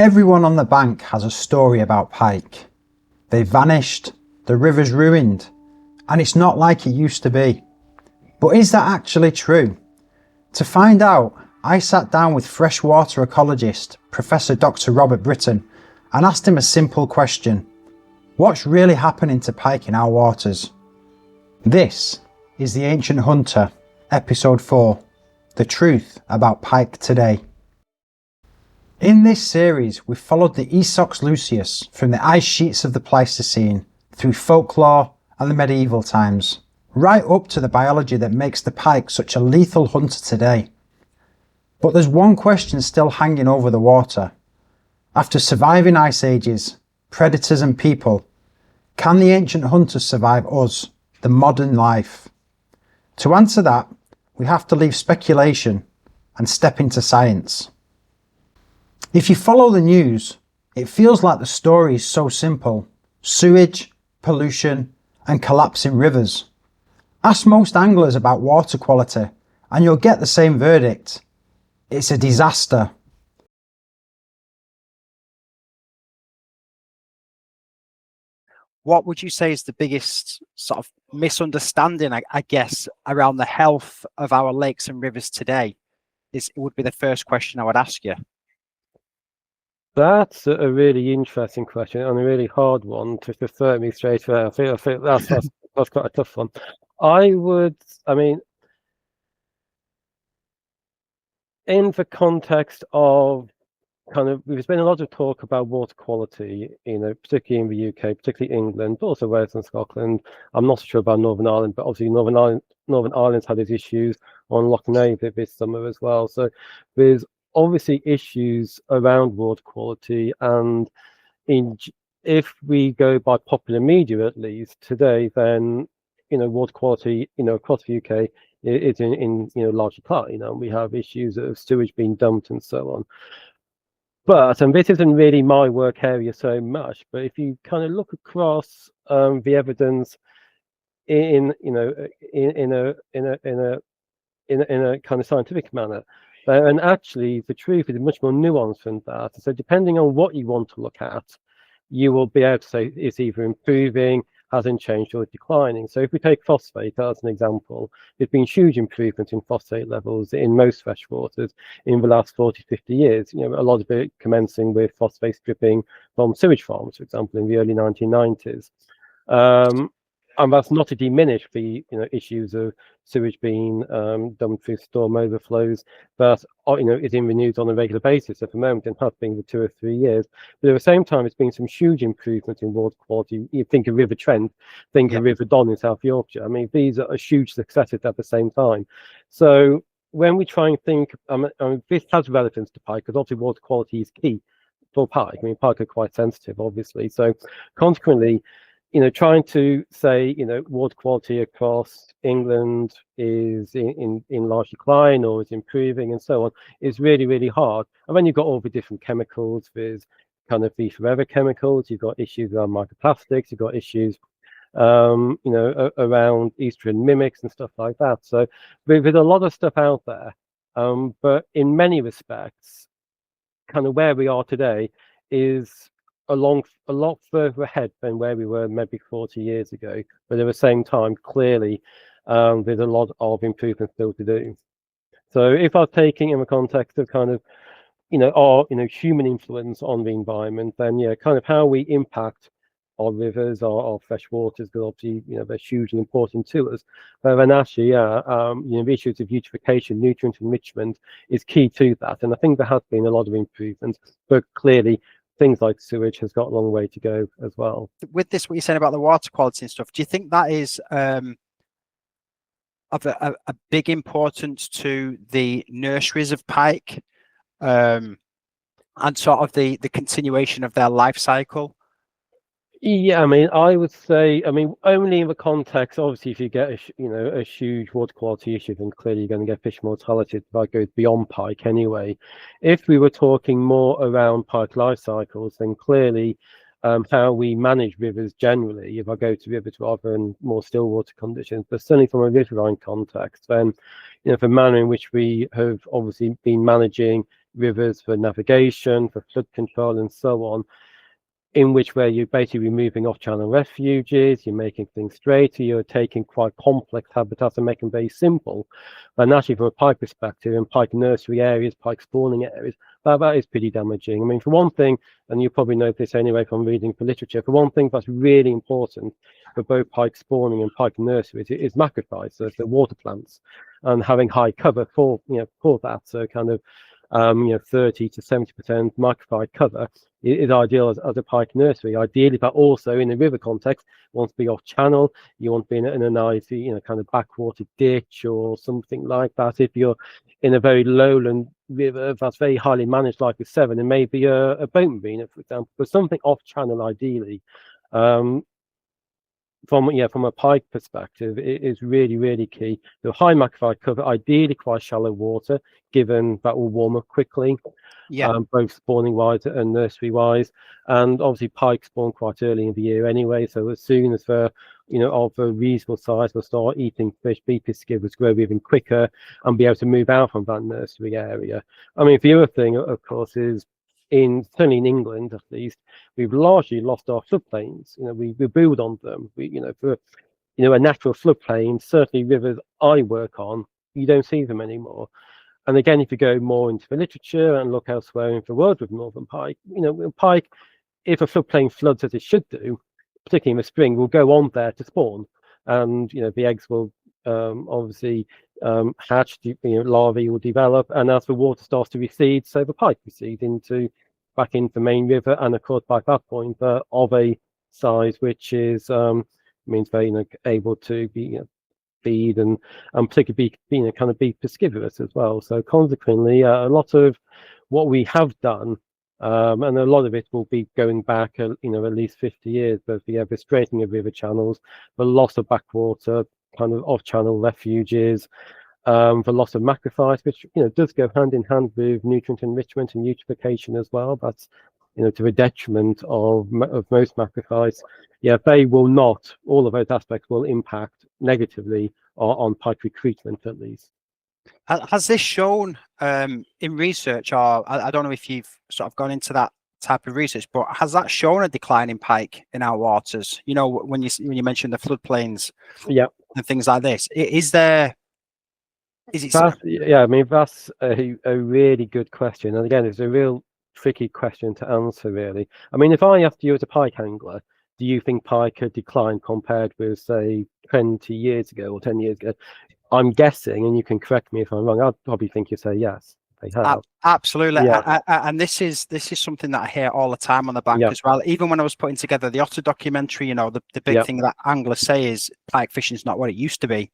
Everyone on the bank has a story about pike. They've vanished, the river's ruined, and it's not like it used to be. But is that actually true? To find out, I sat down with freshwater ecologist Professor Dr. Robert Britton and asked him a simple question. What's really happening to pike in our waters? This is The Ancient Hunter, Episode 4, The Truth About Pike Today. In this series, we followed the Esox lucius from the ice sheets of the Pleistocene through folklore and the medieval times, right up to the biology that makes the pike such a lethal hunter today. But there's one question still hanging over the water. After surviving ice ages, predators and people, can the ancient hunters survive us, the modern life? To answer that, we have to leave speculation and step into science. If you follow the news, it feels like the story is so simple. Sewage, pollution, and collapsing rivers. Ask most anglers about water quality and you'll get the same verdict. It's a disaster. What would you say is the biggest sort of misunderstanding, I guess, around the health of our lakes and rivers today? It would be the first question I would ask you. That's a really interesting question and a really hard one to throw me straight away. I think that's quite a tough one. In the context of there's been a lot of talk about water quality, particularly in the UK, particularly England, but also Wales and Scotland. I'm not sure about Northern Ireland, but obviously Northern Ireland's had its issues on Loch Ness this summer as well. So there's obviously issues around water quality, and if we go by popular media at least today, then water quality across the UK is in large decline. We have issues of sewage being dumped and so on. But, and this isn't really my work area so much, but if you kind of look across the evidence in a kind of scientific manner, and actually the truth is much more nuanced than that. So depending on what you want to look at, you will be able to say it's either improving, hasn't changed, or declining. So if we take phosphate as an example, there's been huge improvement in phosphate levels in most freshwaters in the last 40, 50 years. A lot of it commencing with phosphate stripping from sewage farms, for example, in the early 1990s. And that's not to diminish the issues of sewage being dumped through storm overflows that is in the news on a regular basis at the moment and has been for 2 or 3 years. But at the same time, it's been some huge improvements in water quality. You think of River Trent, think of River Don in South Yorkshire. I mean, these are huge successes at the same time. So when we try and think, this has relevance to pike because obviously water quality is key for pike. I mean, pike are quite sensitive, obviously. So consequently, trying to say, water quality across England is in large decline or is improving and so on is really, really hard. And then you've got all the different chemicals. There's kind of the forever chemicals. You've got issues around microplastics. You've got issues, around estrogen mimics and stuff like that. So there's a lot of stuff out there. But in many respects, kind of where we are today is a lot further ahead than where we were maybe 40 years ago, but at the same time, clearly, there's a lot of improvement still to do. So if I was taking in the context of kind of, our human influence on the environment, then kind of how we impact our rivers, our fresh waters, because obviously, they're hugely important to us. But then actually, the issues of eutrophication, nutrient enrichment is key to that, and I think there has been a lot of improvement, but clearly, things like sewage has got a long way to go as well. With this, what you're saying about the water quality and stuff, do you think that is of a big importance to the nurseries of pike and sort of the continuation of their life cycle? Yeah, I mean, I would say, only in the context, obviously, if you get a huge water quality issue, then clearly you're going to get fish mortality that goes beyond pike anyway. If we were talking more around pike life cycles, then clearly how we manage rivers generally, if I go to rivers rather than more still water conditions, but certainly from a riverine context, then the manner in which we have obviously been managing rivers for navigation, for flood control, and so on, in which way you're basically removing off-channel refuges, you're making things straighter, you're taking quite complex habitats and making them very simple. And actually, from a pike perspective, in pike nursery areas, pike spawning areas, that is pretty damaging. I mean, for one thing, and you probably know this anyway from reading for literature, for one thing that's really important for both pike spawning and pike nurseries is macrophytes, so the water plants, and having high cover for that. So kind of 30 to 70% macrophyte cover is ideal as a pike nursery. Ideally, but also in a river context, you want to be off channel, you want to be in a nice, kind of backwater ditch or something like that. If you're in a very lowland river that's very highly managed, like the Severn, and maybe a boat marina, for example, but something off channel ideally. From a pike perspective, it is really key. The high macrophyte cover, ideally quite shallow water, given that will warm up quickly, both spawning wise and nursery wise. And obviously pike spawn quite early in the year anyway, so as soon as they're of a reasonable size, they'll start eating fish. Bee skivers grow even quicker and be able to move out from that nursery area. I mean, the other thing, of course, is certainly in England at least, we've largely lost our floodplains. We build on them. For a natural floodplain, certainly rivers I work on, you don't see them anymore. And again, if you go more into the literature and look elsewhere in the world with Northern Pike, pike, if a floodplain floods as it should do, particularly in the spring, will go on there to spawn, and the eggs will obviously hatch, larvae will develop, and as the water starts to recede, so the pike recedes back into the main river, and of course by that point they're of a size which is means they're able to be feed and particularly be kind of be piscivorous as well. So consequently, a lot of what we have done, and a lot of it will be going back at least 50 years, but the straightening of river channels, the loss of backwater kind of off-channel refuges, the loss of macrophytes, which does go hand in hand with nutrient enrichment and eutrophication as well. That's to the detriment of most macrophytes. They will not. All of those aspects will impact negatively on pike recruitment, at least. Has this shown in research, or I don't know if you've sort of gone into that type of research, but has that shown a decline in pike in our waters? When you mentioned the floodplains, and things like this, is it? I mean, that's a really good question, and again, it's a real tricky question to answer, really. I mean, if I asked you as a pike angler, do you think pike had declined compared with, say, 20 years ago or 10 years ago? I'm guessing, and you can correct me if I'm wrong, I'd probably think you say yes, they have. Absolutely. And this is something that I hear all the time on the bank as well. Even when I was putting together the otter documentary, the big thing that anglers say is pike fishing is not what it used to be.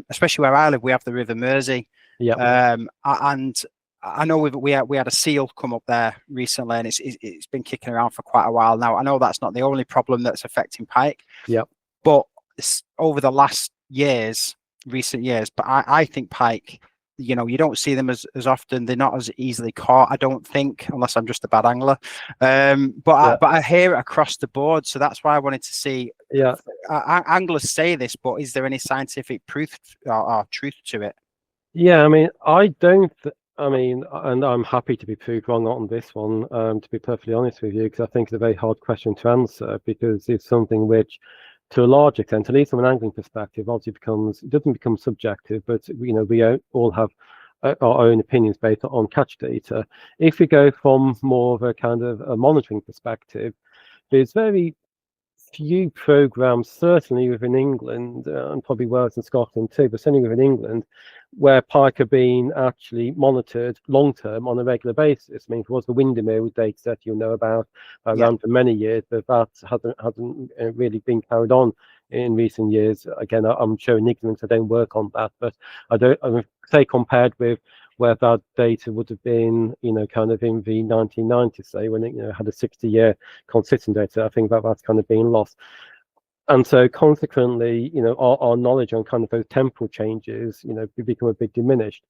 Especially where I live, we have the River Mersey. And I know we had a seal come up there recently, and it's been kicking around for quite a while now. I know that's not the only problem that's affecting pike. But over the last recent years, but I think pike, you don't see them as often. They're not as easily caught, I don't think, unless I'm just a bad angler. But I hear it across the board, so that's why I wanted to see. Anglers say this, but is there any scientific proof or truth to it? I mean, and I'm happy to be proved wrong on this one, to be perfectly honest with you, because I think it's a very hard question to answer, because it's something which, to a large extent, at least from an angling perspective, obviously doesn't become subjective, but we all have our own opinions based on catch data. If we go from more of a kind of a monitoring perspective, there's very few programs, certainly within England, and probably Wales and Scotland too, but certainly within England, where pike are being actually monitored long term on a regular basis. I mean, it was the Windermere data that you'll know about around for many years, but that hasn't really been carried on in recent years. Again, I'm showing ignorance, I don't work on that, but I would say compared with where that data would have been, kind of in the 1990s, say, when it had a 60-year consistent data, I think that's kind of been lost. And so consequently, our knowledge on kind of those temporal changes, become a bit diminished.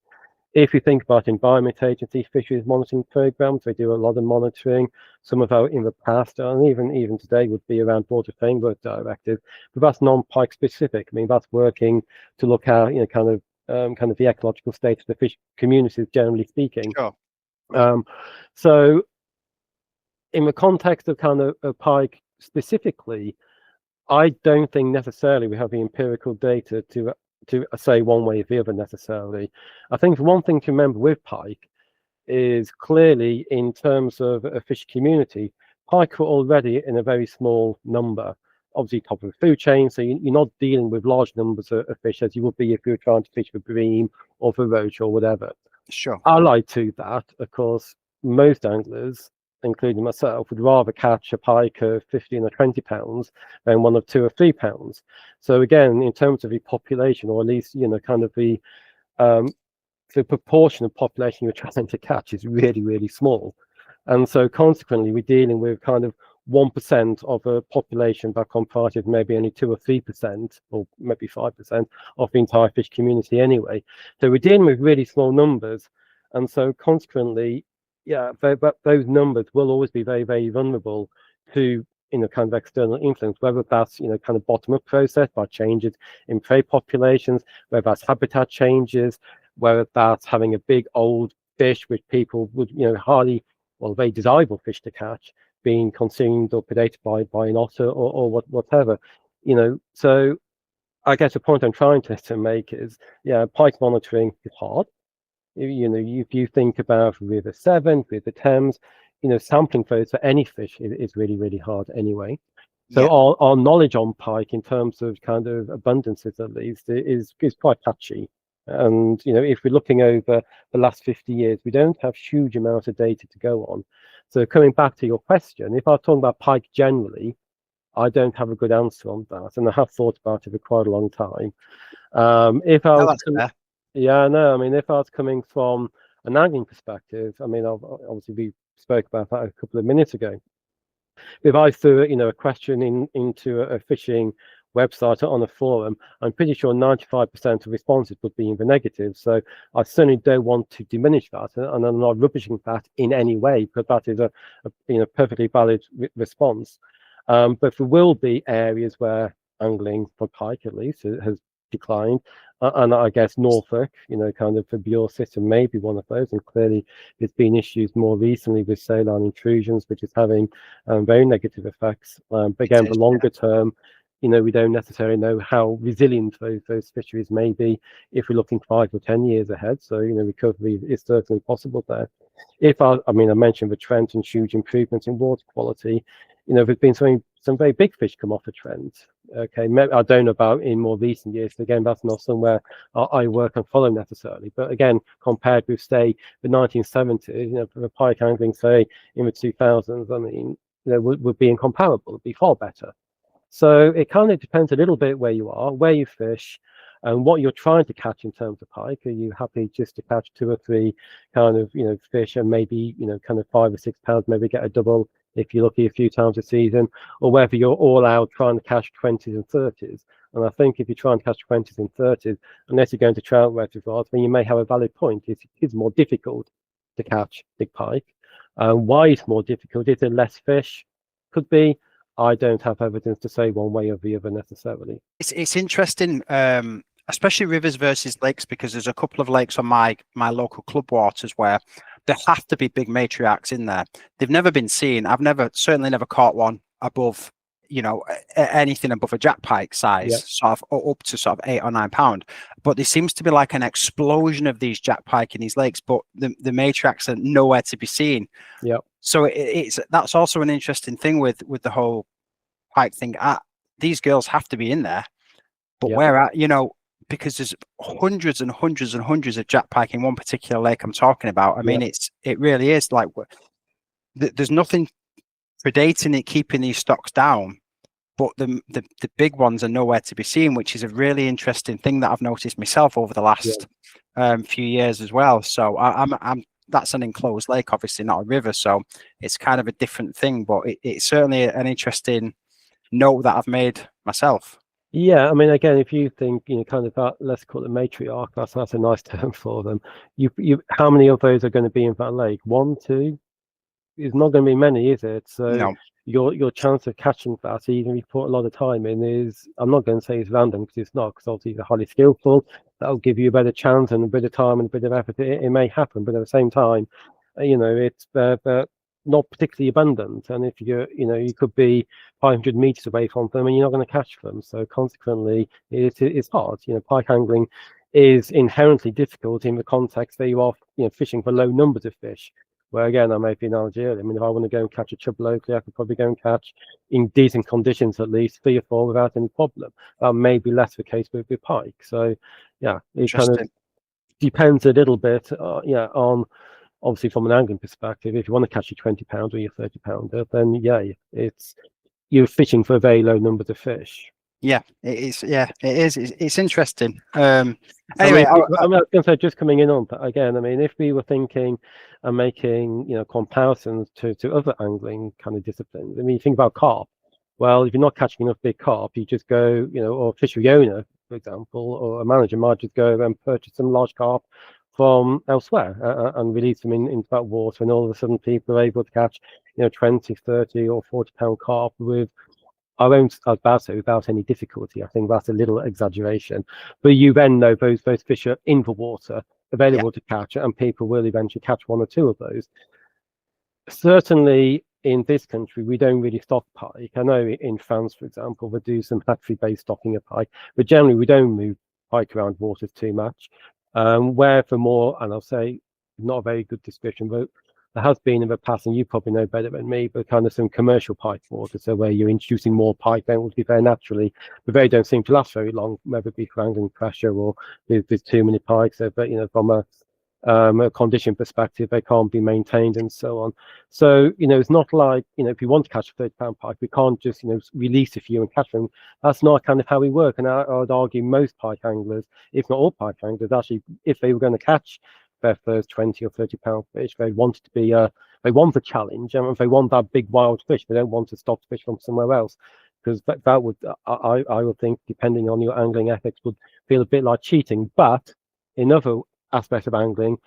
If you think about Environment Agency fisheries monitoring programs, they do a lot of monitoring. Some of our in the past, and even today, would be around Water Framework Directive, but that's non-pike specific. I mean, that's working to look at, kind of the ecological state of the fish communities, generally speaking. So in the context of kind of pike specifically, I don't think necessarily we have the empirical data to say one way or the other necessarily. I think one thing to remember with pike is clearly in terms of a fish community, pike are already in a very small number. Obviously top of the food chain, so you're not dealing with large numbers of fish as you would be if you were trying to fish for bream or for roach or whatever. Sure. Allied to that, of course, most anglers, including myself, would rather catch a pike of 15 or 20 pounds than one of 2 or 3 pounds. So again, in terms of the population, or at least, you know, kind of the proportion of population you're trying to catch is really, really small. And so consequently, we're dealing with kind of 1% of a population that comprises maybe only 2 or 3%, or maybe 5% of the entire fish community anyway. So we're dealing with really small numbers. And so consequently, yeah, those numbers will always be very, very vulnerable to, you know, kind of external influence, whether that's, you know, kind of bottom-up process by changes in prey populations, whether that's habitat changes, whether that's having a big old fish which people would, you know, hardly, well, very desirable fish to catch, being consumed or predated by an otter or whatever, you know. So I guess the point I'm trying to make is, yeah, pike monitoring is hard. You know, if you think about River Severn, River Thames, you know, sampling those for any fish is really, really hard anyway. So Yeah. our knowledge on pike in terms of kind of abundances at least is quite patchy. And, you know, if we're looking over the last 50 years, we don't have huge amounts of data to go on. So coming back to your question, if I'm talking about pike generally, I don't have a good answer on that. And I have thought about it for quite a long time. If I was, yeah, no, I mean, if I was coming from an angling perspective, I mean, obviously we spoke about that a couple of minutes ago. If I threw, you know, a question into a fishing website on a forum, I'm pretty sure 95% of responses would be in the negative. So I certainly don't want to diminish that, and I'm not rubbishing that in any way, because that is a you know, perfectly valid response. But there will be areas where angling for pike, at least, has declined, and I guess Norfolk, you know, kind of the Bure system may be one of those, and clearly there's been issues more recently with saline intrusions, which is having very negative effects. But again, the longer term, you know, we don't necessarily know how resilient those fisheries may be if we're looking 5 or 10 years ahead. So, you know, recovery is certainly possible there. If I mean, I mentioned the Trent and huge improvements in water quality. You know, there's been some very big fish come off the Trent. Okay, I don't know about in more recent years. Again, that's not somewhere I work and follow necessarily. But again, compared with, say, the 1970s, you know, for the pike angling, say, in the 2000s, I mean, you know, would be incomparable. It'd be far better. So it kind of depends a little bit where you are, where you fish, and what you're trying to catch in terms of pike. Are you happy just to catch 2 or 3 kind of, you know, fish, and maybe, you know, kind of 5 or 6 pounds, maybe get a double if you're lucky a few times a season, or whether you're all out trying to catch 20s and 30s. And I think if you're trying to catch 20s and 30s, unless you're going to trout reservoirs, then you may have a valid point. It's more difficult to catch big pike. Why it's more difficult? Is there less fish? Could be. I don't have evidence to say one way or the other necessarily. It's interesting, especially rivers versus lakes, because there's a couple of lakes on my local club waters where there have to be big matriarchs in there. They've never been seen. I've certainly never caught one above, you know, anything above a jack pike size, Yep. sort of up to sort of 8 or 9 pound. But there seems to be like an explosion of these jack pike in these lakes, but the matriarchs are nowhere to be seen. Yep. So that's also an interesting thing with the whole pike thing. These girls have to be in there, but Yep. where at, you know, because there's hundreds and hundreds and hundreds of jack pike in one particular lake I'm talking about. I mean, it really is like there's nothing predating it, keeping these stocks down, but the big ones are nowhere to be seen, which is a really interesting thing that I've noticed myself over the last few years as well. So I'm that's an enclosed lake, obviously not a river, so it's kind of a different thing, but it's certainly an interesting note that I've made myself. Yeah, I mean, again, if you think, you know, kind of that, let's call it matriarch, that's a nice term for them. You how many of those are going to be in that lake? 1, 2? It's not going to be many, is it? So No. your chance of catching that, even if you put a lot of time in, is, I'm not going to say it's random, because it's not, because obviously they're highly skillful. That'll give you a better chance, and a bit of time and a bit of effort. It may happen, but at the same time, it's they're not particularly abundant, and if you could be 500 meters away from them and you're not going to catch them. So consequently, it's hard. Pike angling is inherently difficult in the context that you are fishing for low numbers of fish. Where again, I made the analogy earlier. I mean, if I want to go and catch a chub locally, I could probably go and catch, in decent conditions at least, 3 or 4 without any problem. That may be less the case with pike. So yeah, it kind of depends a little bit, on, obviously from an angling perspective. If you want to catch your 20 pound or your 30 pounder, then yeah, you're fishing for a very low number of fish. Yeah, it is. Yeah, it is. It's interesting. Anyway, I was going to say, just coming in on that again. I mean, if we were thinking and making comparisons to other angling kind of disciplines. I mean, you think about carp. Well, if you're not catching enough big carp, you just go, or a fishery owner, for example, or a manager might just go and purchase some large carp from elsewhere and release them into that water, and all of a sudden people are able to catch 20, 30 or 40 pound carp with our own, without any difficulty. I think that's a little exaggeration, but you then know those fish are in the water, available to catch, and people will eventually catch 1 or 2 of those. Certainly in this country, we don't really stock pike. I know in France, for example, they do some hatchery-based stocking of pike, but generally we don't move pike around waters too much. Where for more, and I'll say not a very good description, but there has been in the past, and you probably know better than me, but kind of some commercial pike water, so where you're introducing more pike, then will be very naturally, but they don't seem to last very long, whether it be for angling pressure or there's too many pikes. So, but from a condition perspective, they can't be maintained and so on. So it's not like if you want to catch a 30 pound pike, we can't just release a few and catch them. That's not kind of how we work. And I would argue most pike anglers, if not all pike anglers, actually, if they were going to catch their first 20 or 30 pound fish, they want it to be they want the challenge, and if they want that big wild fish, they don't want to stop fish from somewhere else, because that would I would think, depending on your angling ethics, would feel a bit like cheating. But in other aspects of angling,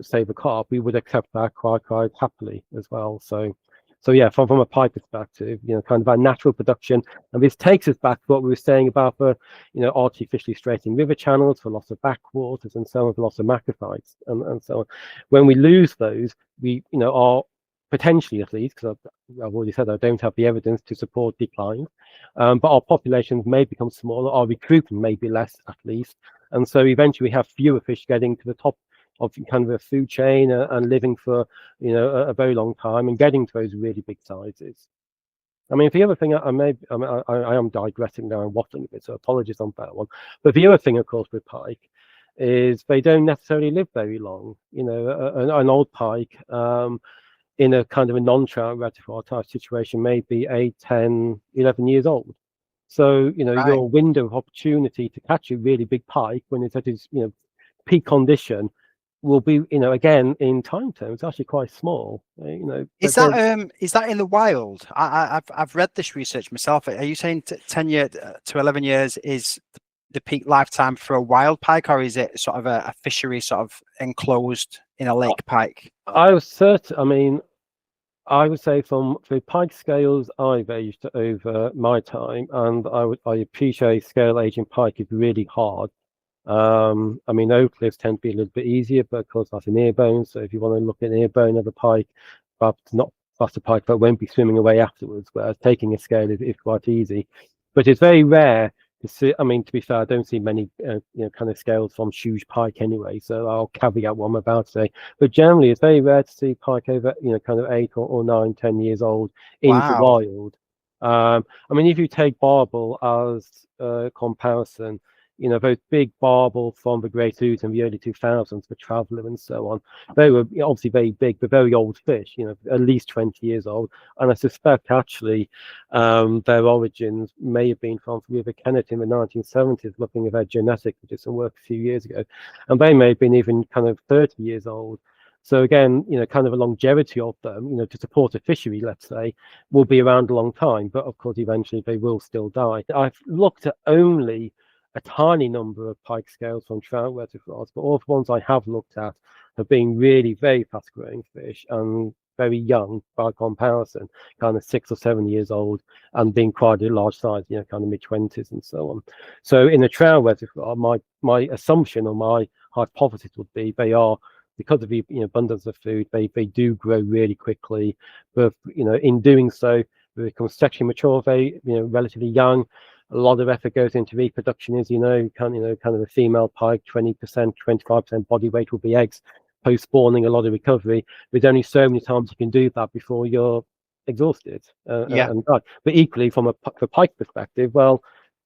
say the carp, we would accept that quite happily as well. So yeah, from a pike perspective, kind of our natural production, and this takes us back to what we were saying about the artificially straightening river channels for loss of backwaters and so on, for loss of macrophytes and so on. When we lose those, we are potentially, at least, because I've already said I don't have the evidence to support decline, but our populations may become smaller, our recruitment may be less, at least, and so eventually we have fewer fish getting to the top of kind of a food chain and living for a very long time and getting to those really big sizes. I mean, the other thing I am digressing now and waffling a bit, so apologies on that one. But the other thing, of course, with pike is they don't necessarily live very long. An old pike in a kind of a non-trout reservoir type situation may be 8, 10, 11 years old. So Right. your window of opportunity to catch a really big pike when it's at its peak condition will be, again, in time terms, actually quite small. Is that in the wild? I've read this research myself. Are you saying 10 years to 11 years is the peak lifetime for a wild pike, or is it sort of a fishery sort of enclosed in a lake pike? I was certain. I mean, I would say from the pike scales I've aged over my time, and I appreciate scale aging pike is really hard. I mean, oak cliffs tend to be a little bit easier, but of course that's an ear bone. So if you want to look at an ear bone of a pike, that's a pike that won't be swimming away afterwards. Whereas taking a scale is quite easy, but it's very rare to see. I mean, to be fair, I don't see many kind of scales from huge pike anyway. So I'll caveat what I'm about to say. But generally, it's very rare to see pike over kind of 8 or 9, 10 years old in the wild. I mean, if you take barbel as a comparison, those big barbel from the Great Ooze in the early 2000s, the Traveller and so on, they were obviously very big, but very old fish, at least 20 years old. And I suspect actually their origins may have been from River Kennet in the 1970s, looking at their genetics, which did some work a few years ago. And they may have been even kind of 30 years old. So again, kind of a longevity of them, to support a fishery, let's say, will be around a long time. But of course, eventually they will still die. I've looked at only a tiny number of pike scales from trout reservoirs, but all the ones I have looked at have been really very fast growing fish and very young by comparison, kind of 6 or 7 years old, and being quite a large size, kind of mid-20s and so on. So in a trout reservoir, my assumption or my hypothesis would be they are because of the abundance of food, they do grow really quickly. But in doing so, they become sexually mature, very relatively young. A lot of effort goes into reproduction, as kind of a female pike, 20%, 25% body weight will be eggs. Post spawning, a lot of recovery. There's only so many times you can do that before you're exhausted and die. But equally, from a pike perspective, well,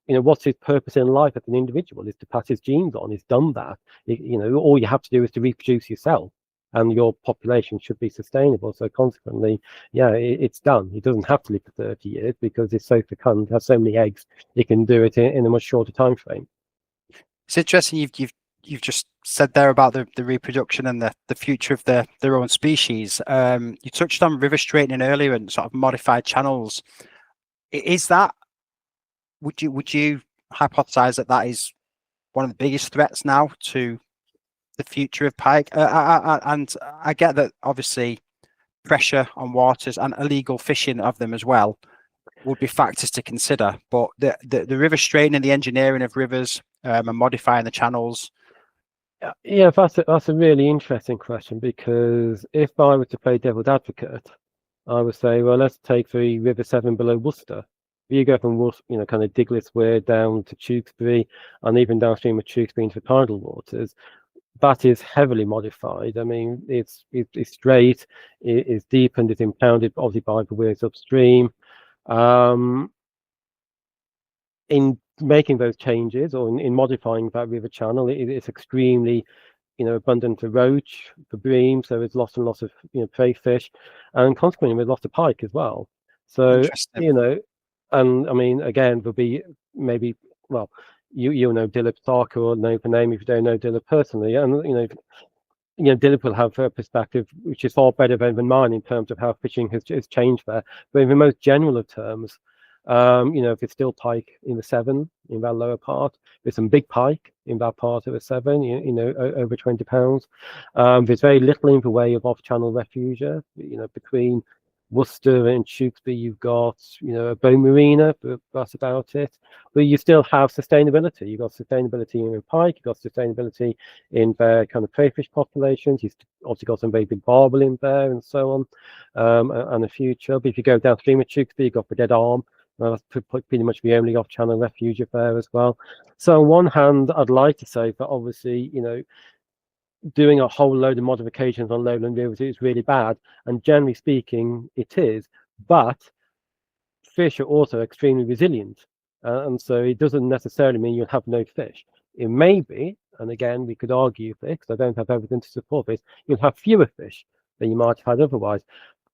what's his purpose in life as an individual is to pass his genes on. He's done that. All you have to do is to reproduce yourself, and your population should be sustainable. So consequently, yeah, it's done. He doesn't have to live for 30 years because it's so fecund, has so many eggs, he can do it in a much shorter time frame. It's interesting you've just said there about the reproduction and the future of their own species. You touched on river straightening earlier and sort of modified channels. Is that, would you hypothesize that is one of the biggest threats now to the future of pike? And I get that obviously pressure on waters and illegal fishing of them as well would be factors to consider, but the river straightening, the engineering of rivers and modifying the channels. Yeah, that's a really interesting question, because if I were to play devil's advocate, I would say, well, let's take the River Severn below Worcester. You go from Worcester, kind of Diglis Weir down to Tewkesbury, and even downstream of Tewkesbury into the tidal waters. That is heavily modified. I mean, it's straight, it's deepened, it's impounded, obviously by the weirs upstream. In making those changes, or in modifying that river channel, it's extremely abundant for roach, for bream, so there's lots and lots of prey fish, and consequently there's lots of pike as well. So and I mean, again, there'll be maybe, well, you'll know Dilip Sarkar, or know the name if you don't know Dilip personally, and Dilip will have a perspective which is far better than mine in terms of how fishing has changed there. But in the most general of terms, if it's still pike in the Severn, in that lower part, there's some big pike in that part of the Severn, over 20 pounds. There's very little in the way of off-channel refugia, between Worcester and Tewkesbury, you've got, a bone marina, but that's about it. But you still have sustainability. You've got sustainability in pike, you've got sustainability in their kind of crayfish populations. You've obviously got some very big barbel in there and so on, and a future. But if you go downstream of Tewkesbury, you've got the Dead Arm. That's pretty much the only off-channel refuge there as well. So on one hand, I'd like to say that obviously, doing a whole load of modifications on lowland rivers is really bad, and generally speaking it is, but fish are also extremely resilient, and so it doesn't necessarily mean you'll have no fish. It may be, and again we could argue this, because I don't have evidence to support this, you'll have fewer fish than you might have had otherwise.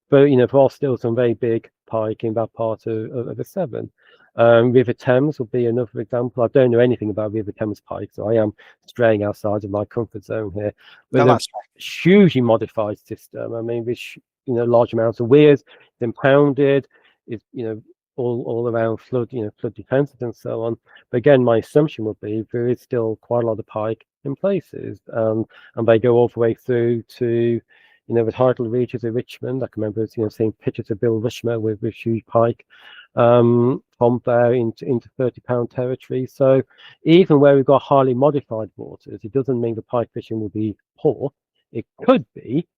But there are still some very big pike in that part of the Severn. River Thames will be another example. I don't know anything about River Thames pike, so I am straying outside of my comfort zone here. But a hugely modified system. I mean, with large amounts of weirs, it's impounded, it's all around flood defences and so on. But again, my assumption would be there is still quite a lot of pike in places, and they go all the way through to the tidal reaches of Richmond. I can remember seeing pictures of Bill Rushmer with huge pike from there into 30-pound territory. So even where we've got highly modified waters, it doesn't mean the pike fishing will be poor. It could be.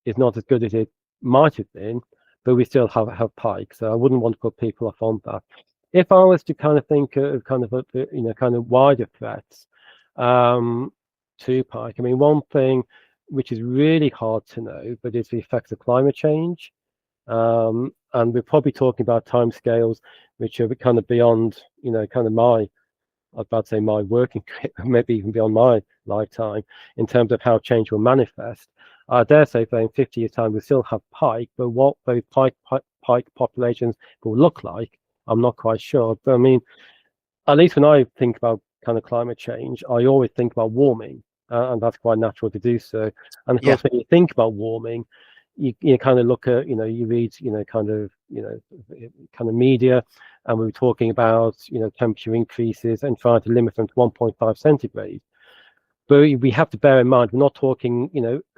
It's not as good as it might have been, but we still have pike. So I wouldn't want to put people off on that. If I was to kind of think of kind of wider threats to pike, I mean, one thing which is really hard to know, but it's the effects of climate change. And we're probably talking about timescales which are kind of beyond, kind of my working career, maybe even beyond my lifetime, in terms of how change will manifest. I dare say that in 50 years' time, we still have pike, but what those pike populations will look like, I'm not quite sure. But I mean, at least when I think about kind of climate change, I always think about warming. And that's quite natural to do so. And of course, when you think about warming, you kind of look at, you read, kind of media, and we were talking about, temperature increases and trying to limit them to 1.5 centigrade. But we have to bear in mind, we're not talking,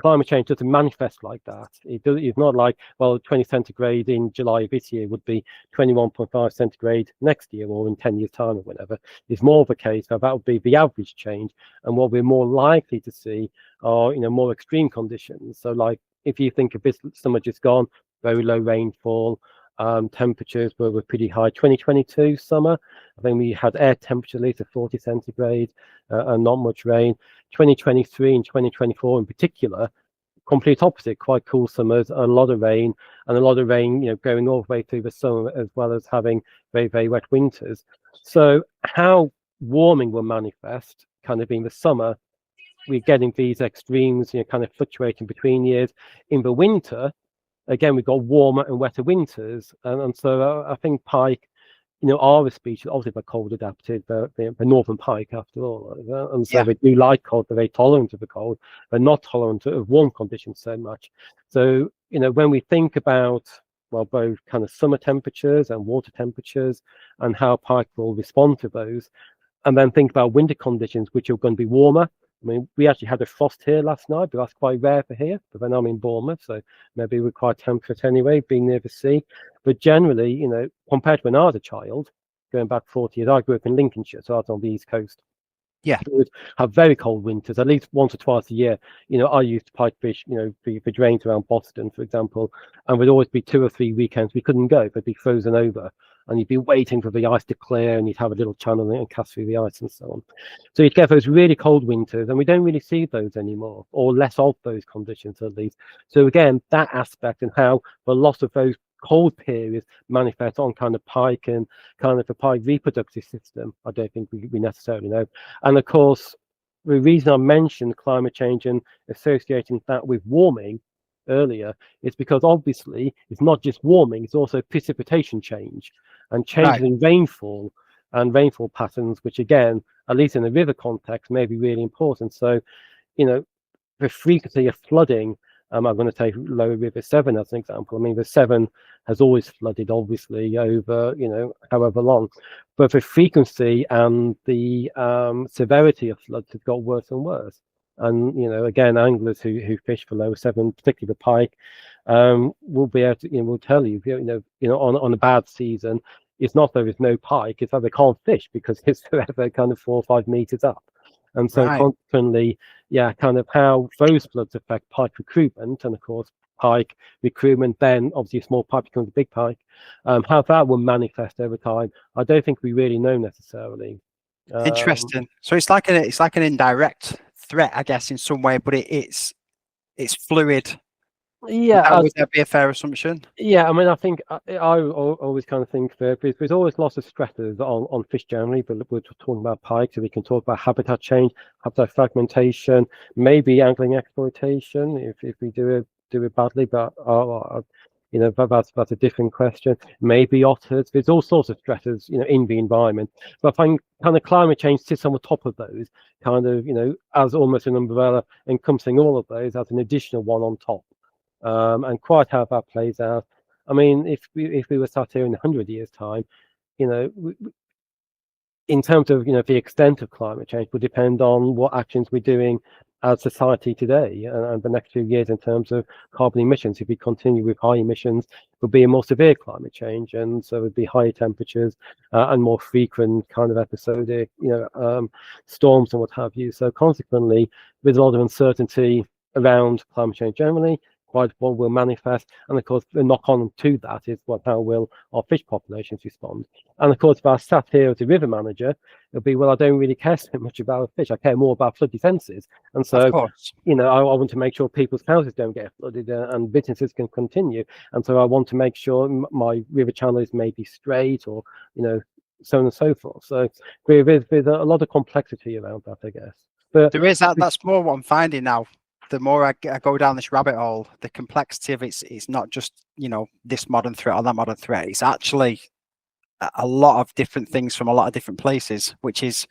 climate change doesn't manifest like that. It's not like, well, 20 centigrade in July of this year would be 21.5 centigrade next year or in 10 years' time or whatever. It's more of a case that would be the average change. And what we're more likely to see are, more extreme conditions. So like, if you think of this summer just gone, very low rainfall, temperatures were pretty high. 2022 summer, I think we had air temperature at least of 40 centigrade and not much rain. 2023 and 2024 in particular, complete opposite, quite cool summers, a lot of rain, going all the way through the summer, as well as having very, very wet winters. So how warming will manifest kind of in the summer, we're getting these extremes, kind of fluctuating between years. In the winter, again, we've got warmer and wetter winters, and so I think pike, are a species, obviously they're cold adapted, the Northern Pike after all, and so they do like cold, they're very tolerant of the cold, they're not tolerant of warm conditions so much. So, when we think about, well, both kind of summer temperatures and water temperatures and how pike will respond to those, and then think about winter conditions, which are going to be warmer. I mean, we actually had a frost here last night, but that's quite rare for here. But then I'm in Bournemouth, so maybe we're quite temperate anyway, being near the sea. But generally, compared to when I was a child, going back 40 years, I grew up in Lincolnshire, so I was on the East Coast. Yeah. We would have very cold winters, at least once or twice a year. I used to pike fish, for drains around Boston, for example, and there'd always be 2 or 3 weekends we couldn't go, they'd be frozen over. And you'd be waiting for the ice to clear, and you'd have a little channel and cast through the ice and so on. So you'd get those really cold winters, and we don't really see those anymore, or less of those conditions at least. So again, that aspect and how the loss of those cold periods manifest on kind of pike and kind of the pike reproductive system, I don't think we necessarily know. And of course, the reason I mentioned climate change and associating that with warming earlier is because obviously it's not just warming, it's also precipitation change and changes in rainfall and rainfall patterns, which again, at least in the river context, may be really important. So, the frequency of flooding, I'm going to take Lower River Severn as an example. I mean, the Severn has always flooded, obviously, over, however long, but the frequency and the severity of floods has got worse and worse. And, again, anglers who fish for Lower Severn, particularly the pike, will be able to, will tell you, on a bad season, it's not that there's no pike, it's that they can't fish because it's forever kind of 4 or 5 meters up. And so consequently, kind of how those floods affect pike recruitment, and of course, pike recruitment, then obviously a small pike becomes a big pike, how that will manifest over time, I don't think we really know necessarily. Interesting. So it's like an indirect threat, I guess, in some way, but it's fluid. Yeah, would that be a fair assumption? Yeah, I mean, I think I always kind of think that there's always lots of stressors on fish generally, but we're talking about pike, so we can talk about habitat change, habitat fragmentation, maybe angling exploitation if we do it badly, but that's a different question. Maybe otters. There's all sorts of stressors, in the environment. But I find kind of climate change sits on the top of those, kind of, as almost an umbrella encompassing all of those as an additional one on top. And quite how that plays out. I mean, if we were sat here in 100 years' time, in terms of the extent of climate change will depend on what actions we're doing as society today and the next few years in terms of carbon emissions. If we continue with high emissions, will be a more severe climate change, and so it would be higher temperatures and more frequent kind of episodic, storms and what have you. So consequently, there's a lot of uncertainty around climate change generally. Quite what will manifest, and of course the knock-on to that is how will our fish populations respond. And of course, if I sat here as a river manager, it'll be, well, I don't really care so much about fish, I care more about flood defences. And so, I want to make sure people's houses don't get flooded and businesses can continue. And so I want to make sure my river channel is maybe straight, or so on and so forth. So there's a lot of complexity around that, I guess. But there is that. That's more what I'm finding now. The more I go down this rabbit hole, the complexity of it's not just this modern threat or that modern threat. It's actually a lot of different things from a lot of different places, which is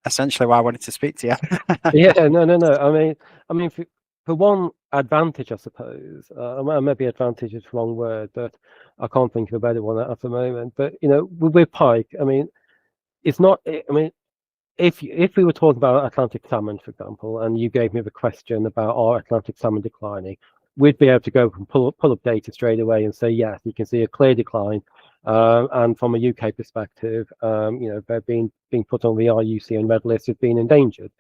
essentially why I wanted to speak to you. No. I mean, for one advantage, I suppose, maybe advantage is the wrong word, but I can't think of a better one at the moment. But with pike, I mean, it's not. I mean, if we were talking about Atlantic salmon, for example, and you gave me the question about our Atlantic salmon declining, we'd be able to go and pull up data straight away and say, yes, you can see a clear decline. And from a UK perspective, they're being put on the IUCN Red List as being endangered.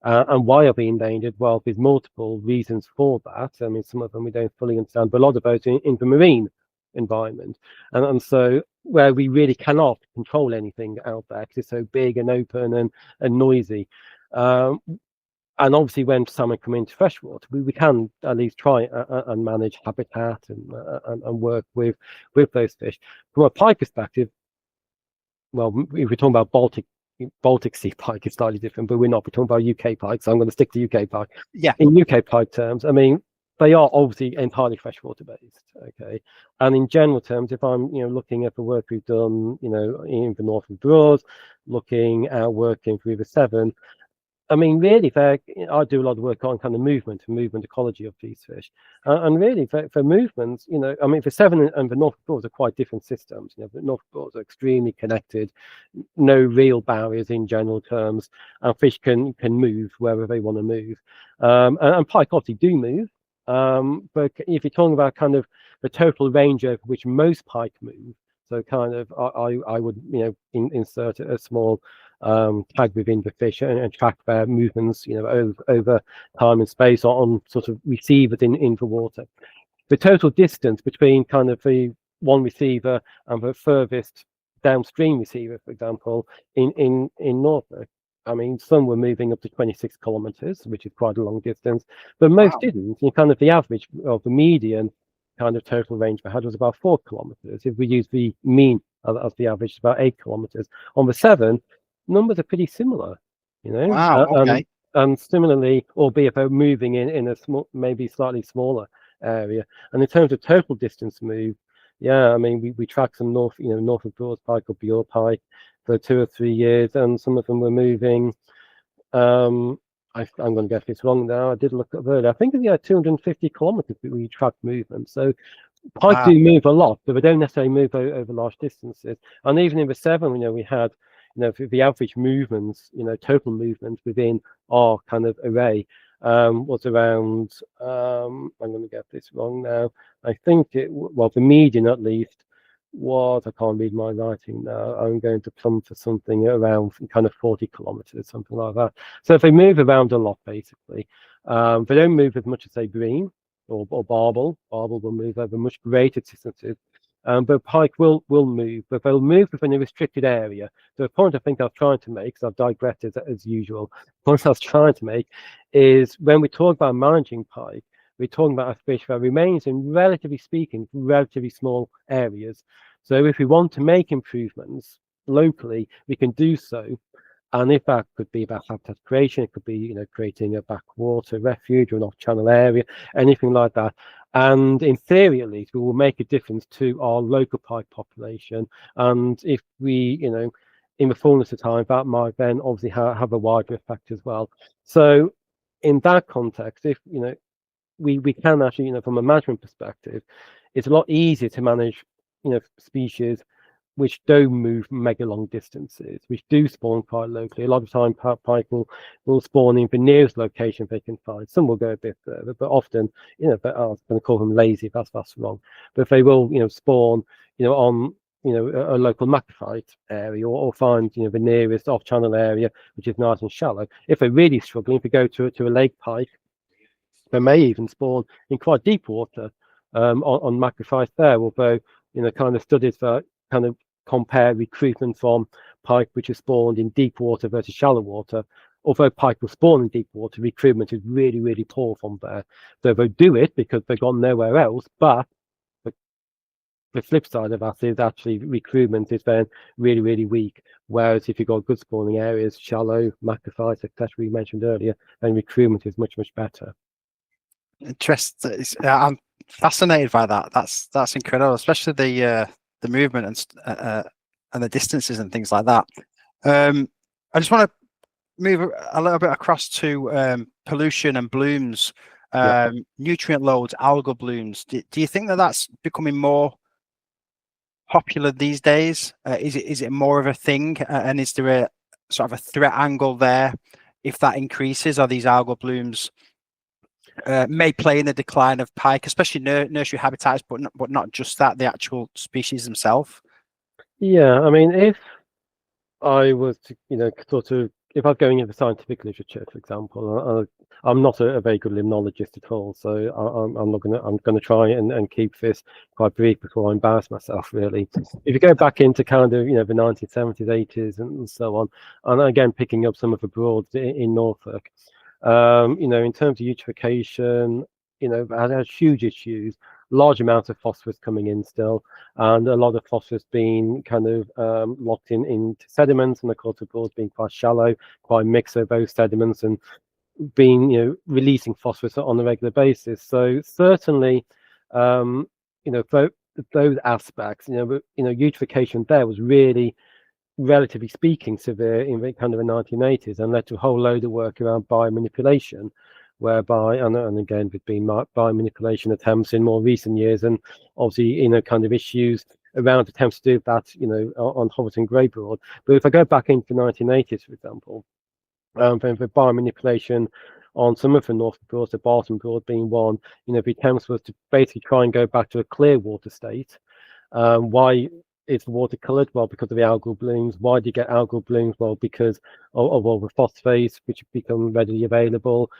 And why are they endangered? Well, there's multiple reasons for that. I mean, some of them we don't fully understand, but a lot of those in the marine environment. And so where we really cannot control anything out there because it's so big and open and noisy. And obviously, when salmon come into freshwater, we can at least try and manage habitat and work with those fish. From a pike perspective, well, if we're talking about Baltic Sea pike, it's slightly different, but we're not. We're talking about UK pike, so I'm going to stick to UK pike. Yeah. In UK pike terms, I mean, they are obviously entirely freshwater based. Okay, and in general terms, if I'm looking at the work we've done, in the Northern Broads, looking at working for River Severn. I mean, really, I do a lot of work on kind of movement ecology of these fish, and really for movements, I mean, for Severn and the North Broads are quite different systems. The North Broads are extremely connected, no real barriers in general terms, and fish can move wherever they want to move, and pike obviously do move, but if you're talking about kind of the total range over which most pike move, so kind of I would insert a small tag within the fish and track their movements over time and space on sort of receivers in the water. The total distance between kind of the one receiver and the furthest downstream receiver, for example, in Norfolk, I mean, some were moving up to 26 kilometers, which is quite a long distance, but most didn't. Kind of the average of the median kind of total range we had was about 4 kilometers. If we use the mean as the average, it's about 8 kilometers. On the Severn, numbers are pretty similar, Wow. Okay. And similarly, albeit they're moving in a small, maybe slightly smaller area. And in terms of total distance move, yeah, I mean, we tracked some Norfolk Broads pike or Bure pike for 2 or 3 years, and some of them were moving. I'm going to get this wrong now. I did look at earlier. I think we had 250 kilometers that we tracked movement. So pike do move a lot, but they don't necessarily move over large distances. And even in the Severn, we had, the average movements, total movement within our kind of array was around, I'm going to get this wrong now. I think the median at least was, I can't read my writing now, I'm going to plumb for something around kind of 40 kilometers, something like that. So if they move around a lot, basically, they don't move as much as, say, bream or barbel. Barbel will move over much greater distances. But pike will move, but they'll move within a restricted area. So the point I think I was trying to make, because I've digressed as usual, the point I was trying to make is when we talk about managing pike, we're talking about a fish that remains in, relatively speaking, relatively small areas. So if we want to make improvements locally, we can do so. And if that could be about habitat creation, it could be, creating a backwater refuge or an off-channel area, anything like that. And in theory, at least, we will make a difference to our local pike population. And if we, in the fullness of time, that might then obviously have a wider effect as well. So in that context, if, we can actually, from a management perspective, it's a lot easier to manage, species which don't move mega long distances, which do spawn quite locally. A lot of time, pike will spawn in the nearest location they can find. Some will go a bit further, but often, I was going to call them lazy. That's wrong. But they will, spawn, on, a local macrophyte area, or find, the nearest off-channel area, which is nice and shallow. If they're really struggling, if they go to a lake pike, they may even spawn in quite deep water on macrophytes there, although, kind of studies that kind of compare recruitment from pike which is spawned in deep water versus shallow water. Although pike will spawn in deep water, recruitment is really, really poor from there. So they do it because they've gone nowhere else, but the flip side of that is actually recruitment is then really, really weak. Whereas if you've got good spawning areas, shallow, macrophytes, etc., we mentioned earlier, then recruitment is much, much better. Interesting. I'm fascinated by that. That's incredible, especially the movement and the distances and things like that. I just want to move a little bit across to pollution and blooms, nutrient loads, algal blooms. Do you think that that's becoming more popular these days? Is it more of a thing? And is there sort of a threat angle there? If that increases, are these algal blooms may play in the decline of pike, especially nursery habitats, but not just that, the actual species themselves? Yeah, I mean, if I was to, sort of, if I was going into scientific literature, for example, I'm not a very good limnologist at all, so I'm gonna try and keep this quite brief before I embarrass myself, really. If you go back into kind of, the 1970s, 80s, and so on, and again, picking up some of the Broads in Norfolk, in terms of eutrophication, has huge issues, large amounts of phosphorus coming in still, and a lot of phosphorus being kind of locked into sediments, and of course the Broads being quite shallow, quite a mix of those sediments, and being releasing phosphorus on a regular basis. So certainly, those aspects, eutrophication there was really, relatively speaking, severe in the kind of the 1980s, and led to a whole load of work around biomanipulation, whereby, and again, there's been biomanipulation attempts in more recent years, and obviously, kind of issues around attempts to do that, on Hobbiton grey Broad. But if I go back into the 1980s, for example, then the biomanipulation on some of the North Broads, the Barton Broad being one, the attempts was to basically try and go back to a clear water state. Why is the water coloured? Well, because of the algal blooms. Why do you get algal blooms? Well, because of all the phosphates which become readily available.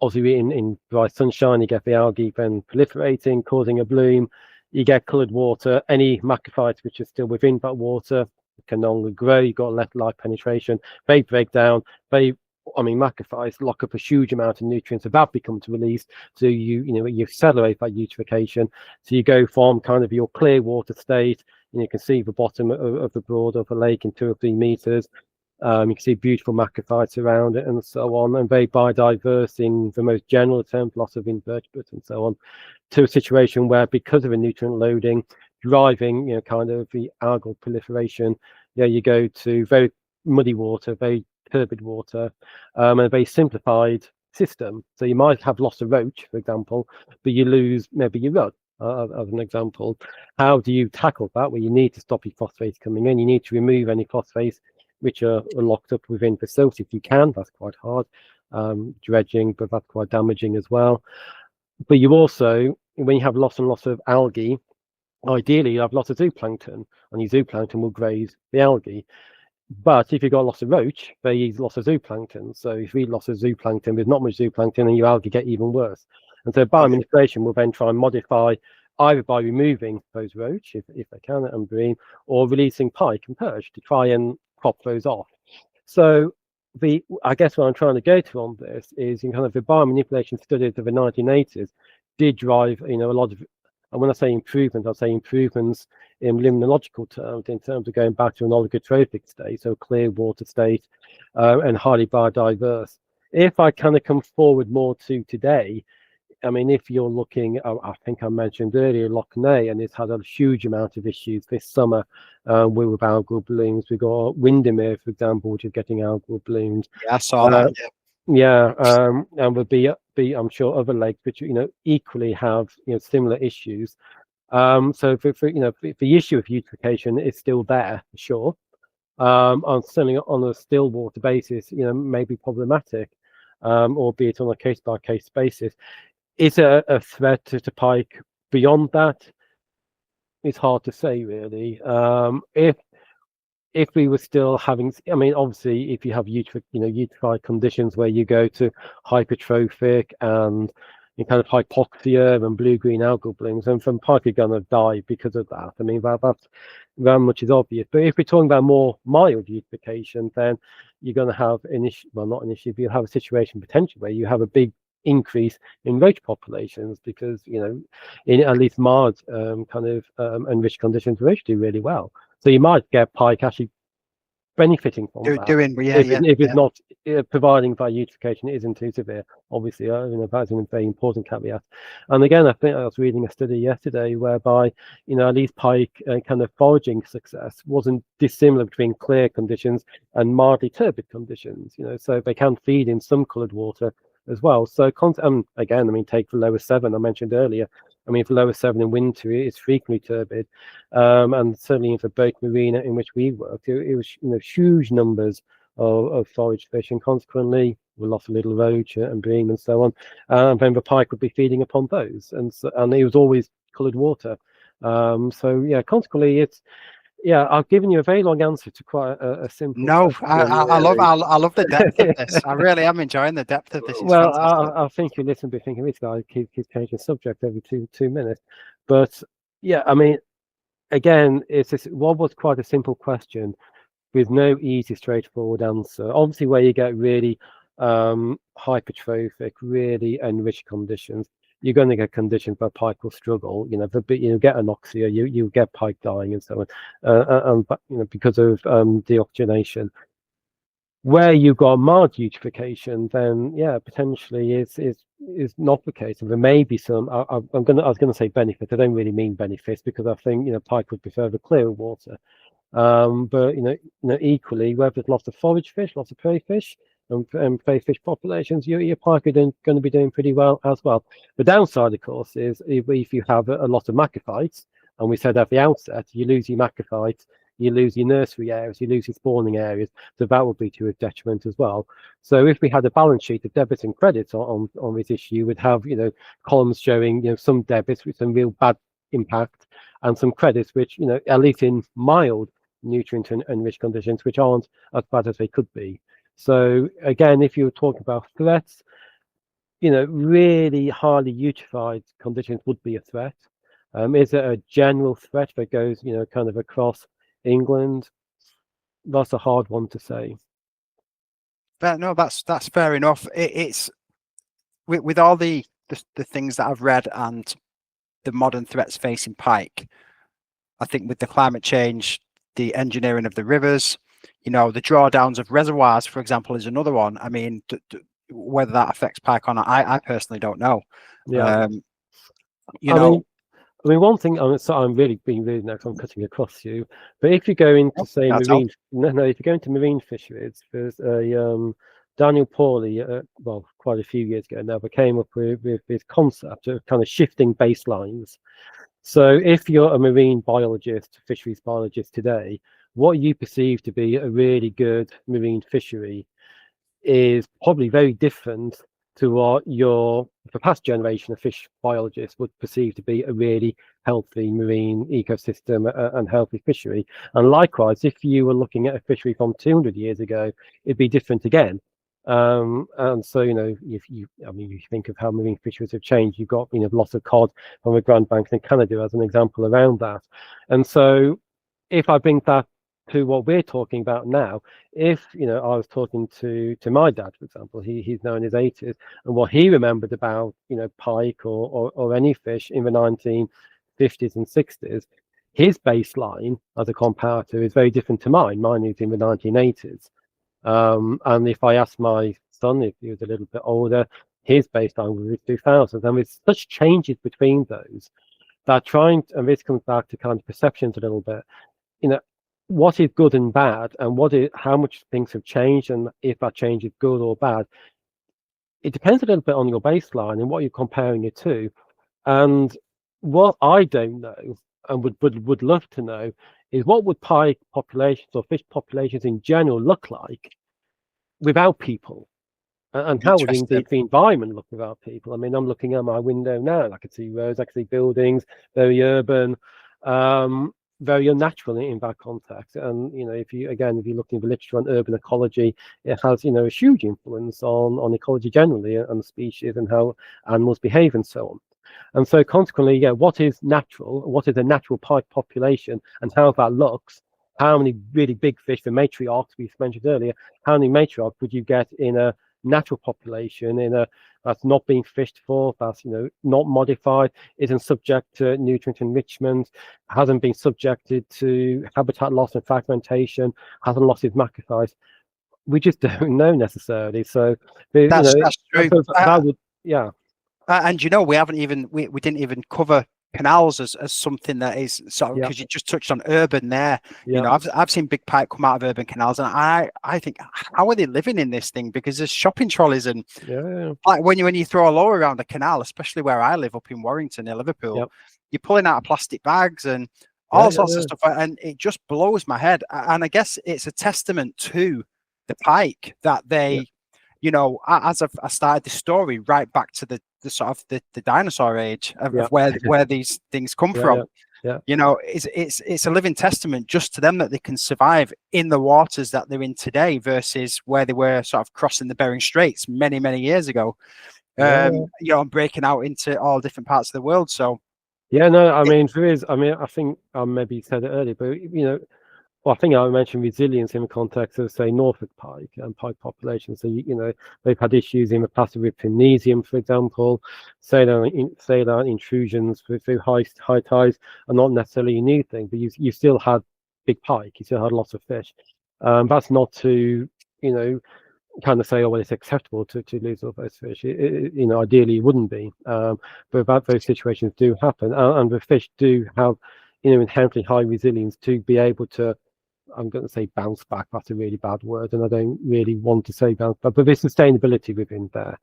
Obviously, in dry sunshine, you get the algae then proliferating, causing a bloom. You get coloured water. Any macrophytes which are still within that water can no longer grow. You've got less light penetration. They break down. Macrophytes lock up a huge amount of nutrients that become released. So you accelerate that eutrophication. So you go from kind of your clear water state, and you can see the bottom of the Broad of the lake in 2 or 3 meters. You can see beautiful macrophytes around it, and so on, and very biodiverse in the most general terms, lots of invertebrates and so on, to a situation where, because of a nutrient loading driving, kind of the algal proliferation, you go to very muddy water, very turbid water, and a very simplified system. So you might have lost a roach, for example, but you lose maybe your rudd, as an example. How do you tackle that? Well, you need to stop your phosphates coming in. You need to remove any phosphates which are locked up within facility if you can. That's quite hard. Dredging, but that's quite damaging as well. But you also, when you have lots and lots of algae, ideally you have lots of zooplankton, and your zooplankton will graze the algae. But if you've got lots of roach, they eat lots of zooplankton. So if you eat lots of zooplankton, there's not much zooplankton, and your algae get even worse. And so biomanipulation will then try and modify, either by removing those roach, if they can, and bream, or releasing pike and perch to try and crop those off. So I guess what I'm trying to go to on this is, in kind of the biomanipulation studies of the 1980s did drive, a lot of, and when I say improvement, I'll say improvements in limnological terms, in terms of going back to an oligotrophic state, so clear water state, and highly biodiverse. If I kind of come forward more to today, I mean, if you're looking, I think I mentioned earlier, Loch Ness, and it's had a huge amount of issues this summer with algal blooms. We've got Windermere, for example, which is getting algal blooms. Yeah, I saw that. Yeah, and would be I'm sure other lakes which equally have similar issues. So the issue of eutrophication is still there for sure. On certainly on a still water basis, may be problematic, albeit on a case by case basis. Is it a threat to pike beyond that? It's hard to say, really. If we were still having, I mean, obviously, if you have eutrophied conditions where you go to hypertrophic and kind of hypoxia and blue-green algal blooms, and from pike are going to die because of that. I mean, that's very much is obvious. But if we're talking about more mild eutrophication, then you're going to have an issue. Well, not an issue, but you'll have a situation potentially where you have a big increase in roach populations, because in at least mild kind of enriched conditions, roach do really well. So you might get pike actually benefiting from that. If it's not providing that eutrophication isn't too severe, obviously, that's a very important caveat. And again, I think I was reading a study yesterday whereby, at least pike kind of foraging success wasn't dissimilar between clear conditions and mildly turbid conditions. So they can feed in some coloured water as well. So again, I mean, take the lower 7 I mentioned earlier. I mean, for lower 7 in winter, it's frequently turbid, and certainly in the Burke Marina in which we worked, it was huge numbers of forage fish, and consequently we lost a little roach and bream and so on. And then the pike would be feeding upon those, and it was always coloured water. So yeah, consequently it's. Yeah, I've given you a very long answer to quite a simple No, question, I really. love the depth of this. I really am enjoying the depth of this. It's Well, fantastic. I think you listen, be thinking this guy keeps changing subject every two minutes. But yeah, I mean, again, it's this, what was quite a simple question with no easy, straightforward answer. Obviously, where you get really hypertrophic, really enriched conditions, you're going to get conditions where pike will struggle. You know, you get anoxia, you get pike dying and so on, and because of deoxygenation. Where you've got mild eutrophication, then yeah, potentially is not the case. And there may be some. I was gonna say benefits. I don't really mean benefits because I think pike would prefer the clearer water. But equally, where there's lots of forage fish, lots of prey fish, and prey fish populations, your pike are going to be doing pretty well as well. The downside, of course, is if you have a lot of macrophytes, and we said at the outset, you lose your macrophytes, you lose your nursery areas, you lose your spawning areas, so that would be to a detriment as well. So if we had a balance sheet of debits and credits on this issue, we'd have columns showing some debits with some real bad impact, and some credits which at least in mild nutrient enriched conditions which aren't as bad as they could be. So again, if you're talking about threats, really highly eutrophied conditions would be a threat. Is it a general threat that goes kind of across England? That's a hard one to say. But no, that's fair enough. It's with all the things that I've read and the modern threats facing pike. I think with the climate change, the engineering of the rivers, the drawdowns of reservoirs, for example, is another one. I mean, whether that affects pike or not, I personally don't know. Yeah. I mean, one thing. I'm really being rude now because I'm cutting across you. But if you go into say marine, if you go into marine fisheries, there's a Daniel Pauly, well, quite a few years ago now, but came up with this concept of kind of shifting baselines. So if you're a marine biologist, fisheries biologist today, what you perceive to be a really good marine fishery is probably very different to what the past generation of fish biologists would perceive to be a really healthy marine ecosystem and healthy fishery. And likewise, if you were looking at a fishery from 200 years ago, it'd be different again. And so if you think of how marine fisheries have changed, you've got lots of cod from the Grand Banks in Canada as an example around that. And so if I bring that to what we're talking about now, if I was talking to my dad, for example, he's now in his 80s, and what he remembered about pike or any fish in the 1950s and 60s, his baseline as a comparator is very different to mine. Mine is in the 1980s. And if I asked my son, if he was a little bit older, his baseline was 2000. And with such changes between those, that and this comes back to kind of perceptions a little bit, what is good and bad, and how much things have changed, and if that change is good or bad, it depends a little bit on your baseline and what you're comparing it to. And what I don't know and would love to know is what would pike populations or fish populations in general look like without people, and how would indeed the environment look without people. I mean, I'm looking out my window now, and I can see roads, I can see buildings, very urban, very unnatural in that context. And if you're looking at the literature on urban ecology, it has a huge influence on ecology generally and species and how animals behave and so on. And so consequently, what is natural? What is a natural pike population, and how that looks? How many really big fish, the matriarchs we mentioned earlier, how many matriarchs would you get in a natural population that's not being fished for, that's not modified, isn't subject to nutrient enrichment, hasn't been subjected to habitat loss and fragmentation, hasn't lost its macrophytes? We just don't know necessarily. So that's true. That would, yeah. And we haven't even we didn't even cover canals as something that is sort of, because you just touched on urban there. I've seen big pike come out of urban canals, and I think, how are they living in this thing? Because there's shopping trolleys and like when you throw a lower around a canal, especially where I live up in Warrington near Liverpool, you're pulling out of plastic bags and all sorts of stuff, and it just blows my head. And I guess it's a testament to the pike that they, you know, as I started the story right back to the sort of the dinosaur age of where these things come from. You know, it's a living testament just to them that they can survive in the waters that they're in today versus where they were sort of crossing the Bering Straits many years ago. You know, and breaking out into all different parts of the world. So no, I mean, there is. I mean, I think I maybe said it earlier, but you know, well, I think I mentioned resilience in the context of, say, Norfolk pike and pike population. So you know, they've had issues in the past with gymnasium, for example. Saline intrusions through high tides are not necessarily a new thing, but you still had big pike. You still had lots of fish. That's not to, you know, kind of say, oh, well, it's acceptable to lose all those fish. You know, ideally it wouldn't be, but those situations do happen, and the fish do have, you know, inherently high resilience to be able to, I'm going to say bounce back. That's a really bad word, and I don't really want to say bounce back, but there's sustainability within there.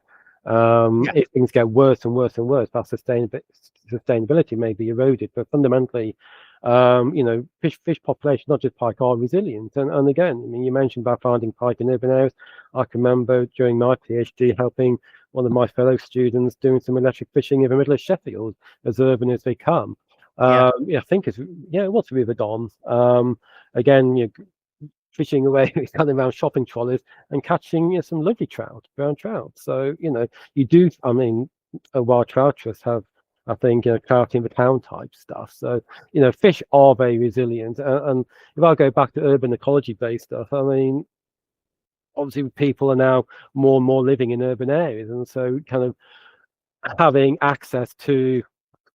If things get worse and worse and worse, that sustainability may be eroded, but fundamentally, you know, fish population, not just pike, are resilient. And again, I mean, you mentioned about finding pike in urban areas. I can remember during my PhD helping one of my fellow students doing some electric fishing in the middle of Sheffield, as urban as they come. I think it was River Don. Again, you know, fishing away kind of around shopping trolleys and catching, you know, some lovely trout, brown trout. So, you know, you do, I mean, wild trout trusts have, I think, you know, trout in the town type stuff. So, you know, fish are very resilient. And if I go back to urban ecology based stuff, I mean, obviously people are now more and more living in urban areas, and so kind of having access to,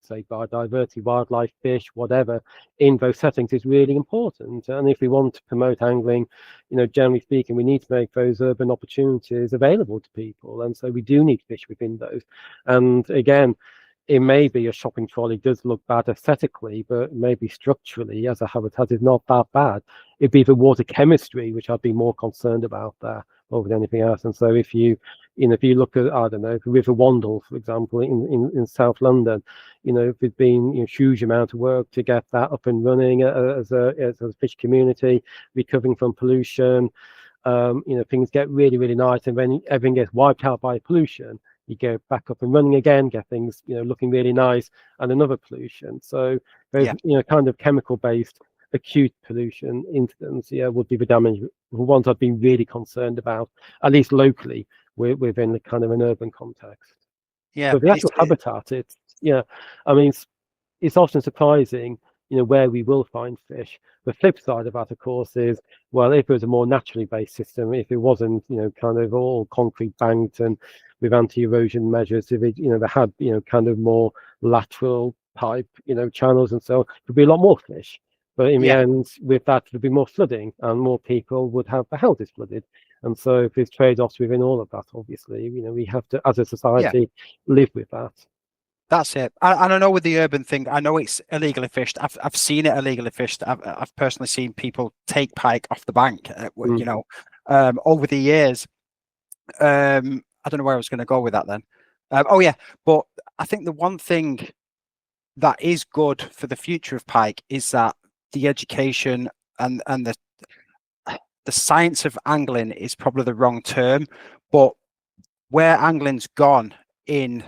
say, biodiversity, wildlife, fish, whatever, in those settings is really important. And if we want to promote angling, you know, generally speaking, we need to make those urban opportunities available to people. And so we do need fish within those. And again, it may be a shopping trolley does look bad aesthetically, but maybe structurally as a habitat is not that bad. It'd be the water chemistry, which I'd be more concerned about there more than anything else. And so if you know, if you look at, I don't know, the River Wandle, for example, in South London, you know, there's been, you know, huge amount of work to get that up and running as a fish community, recovering from pollution. You know, things get really nice, and when everything gets wiped out by pollution, you go back up and running again, get things, you know, looking really nice, and another pollution. So there's, you know, kind of chemical-based acute pollution incidents, would be the ones I've been really concerned about, at least locally, within the kind of an urban context. But the actual habitat, it's, I mean, it's often surprising, you know, where we will find fish. The flip side of that, of course, is, well, if it was a more naturally based system, if it wasn't, you know, kind of all concrete banked and with anti-erosion measures, if it, you know, they had, you know, kind of more lateral pipe, you know, channels and so on, there'd be a lot more fish. But in the end, with that, there'd be more flooding, and more people would have the houses flooded. And so there's trade-offs within all of that, obviously. You know, we have to, as a society, live with that. That's it. And I know with the urban thing, I know it's illegally fished. I've seen it illegally fished. I've personally seen people take pike off the bank, you know, over the years. I don't know where I was going to go with that then. But I think the one thing that is good for the future of pike is that the education and the science of angling is probably the wrong term, but where angling's gone in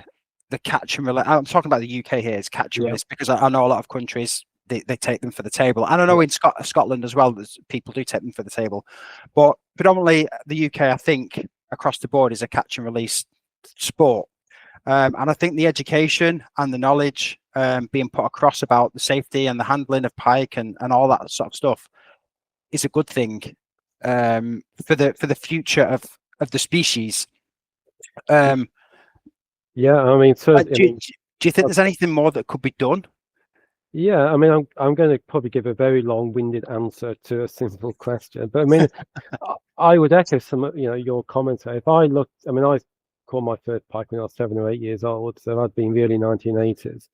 the catch and release, I'm talking about the UK here, is catch and release, because I know a lot of countries they take them for the table, and I know in Scotland as well, people do take them for the table, but predominantly the UK, I think across the board, is a catch and release sport. And I think the education and the knowledge being put across about the safety and the handling of pike and all that sort of stuff is a good thing for the future of the species. I mean, do you think there's anything more that could be done? I mean, I'm going to probably give a very long-winded answer to a simple question, but I mean, I would echo some, you know, your comments. If I looked, I mean, I caught my first pike when I was 7 or 8 years old, so I'd been really 1980s.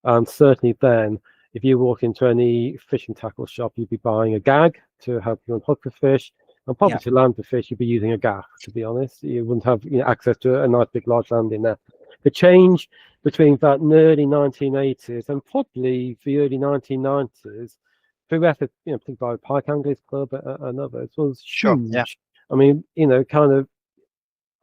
And certainly then, if you walk into any fishing tackle shop, you'd be buying a gag to help you unhook the fish, and probably to land the fish, you'd be using a gaff, to be honest. You wouldn't have, you know, access to a nice big large landing net. The change between that early 1980s and probably the early 1990s, through effort, you know, think about Pike Anglers Club and others, was huge. I mean, kind of,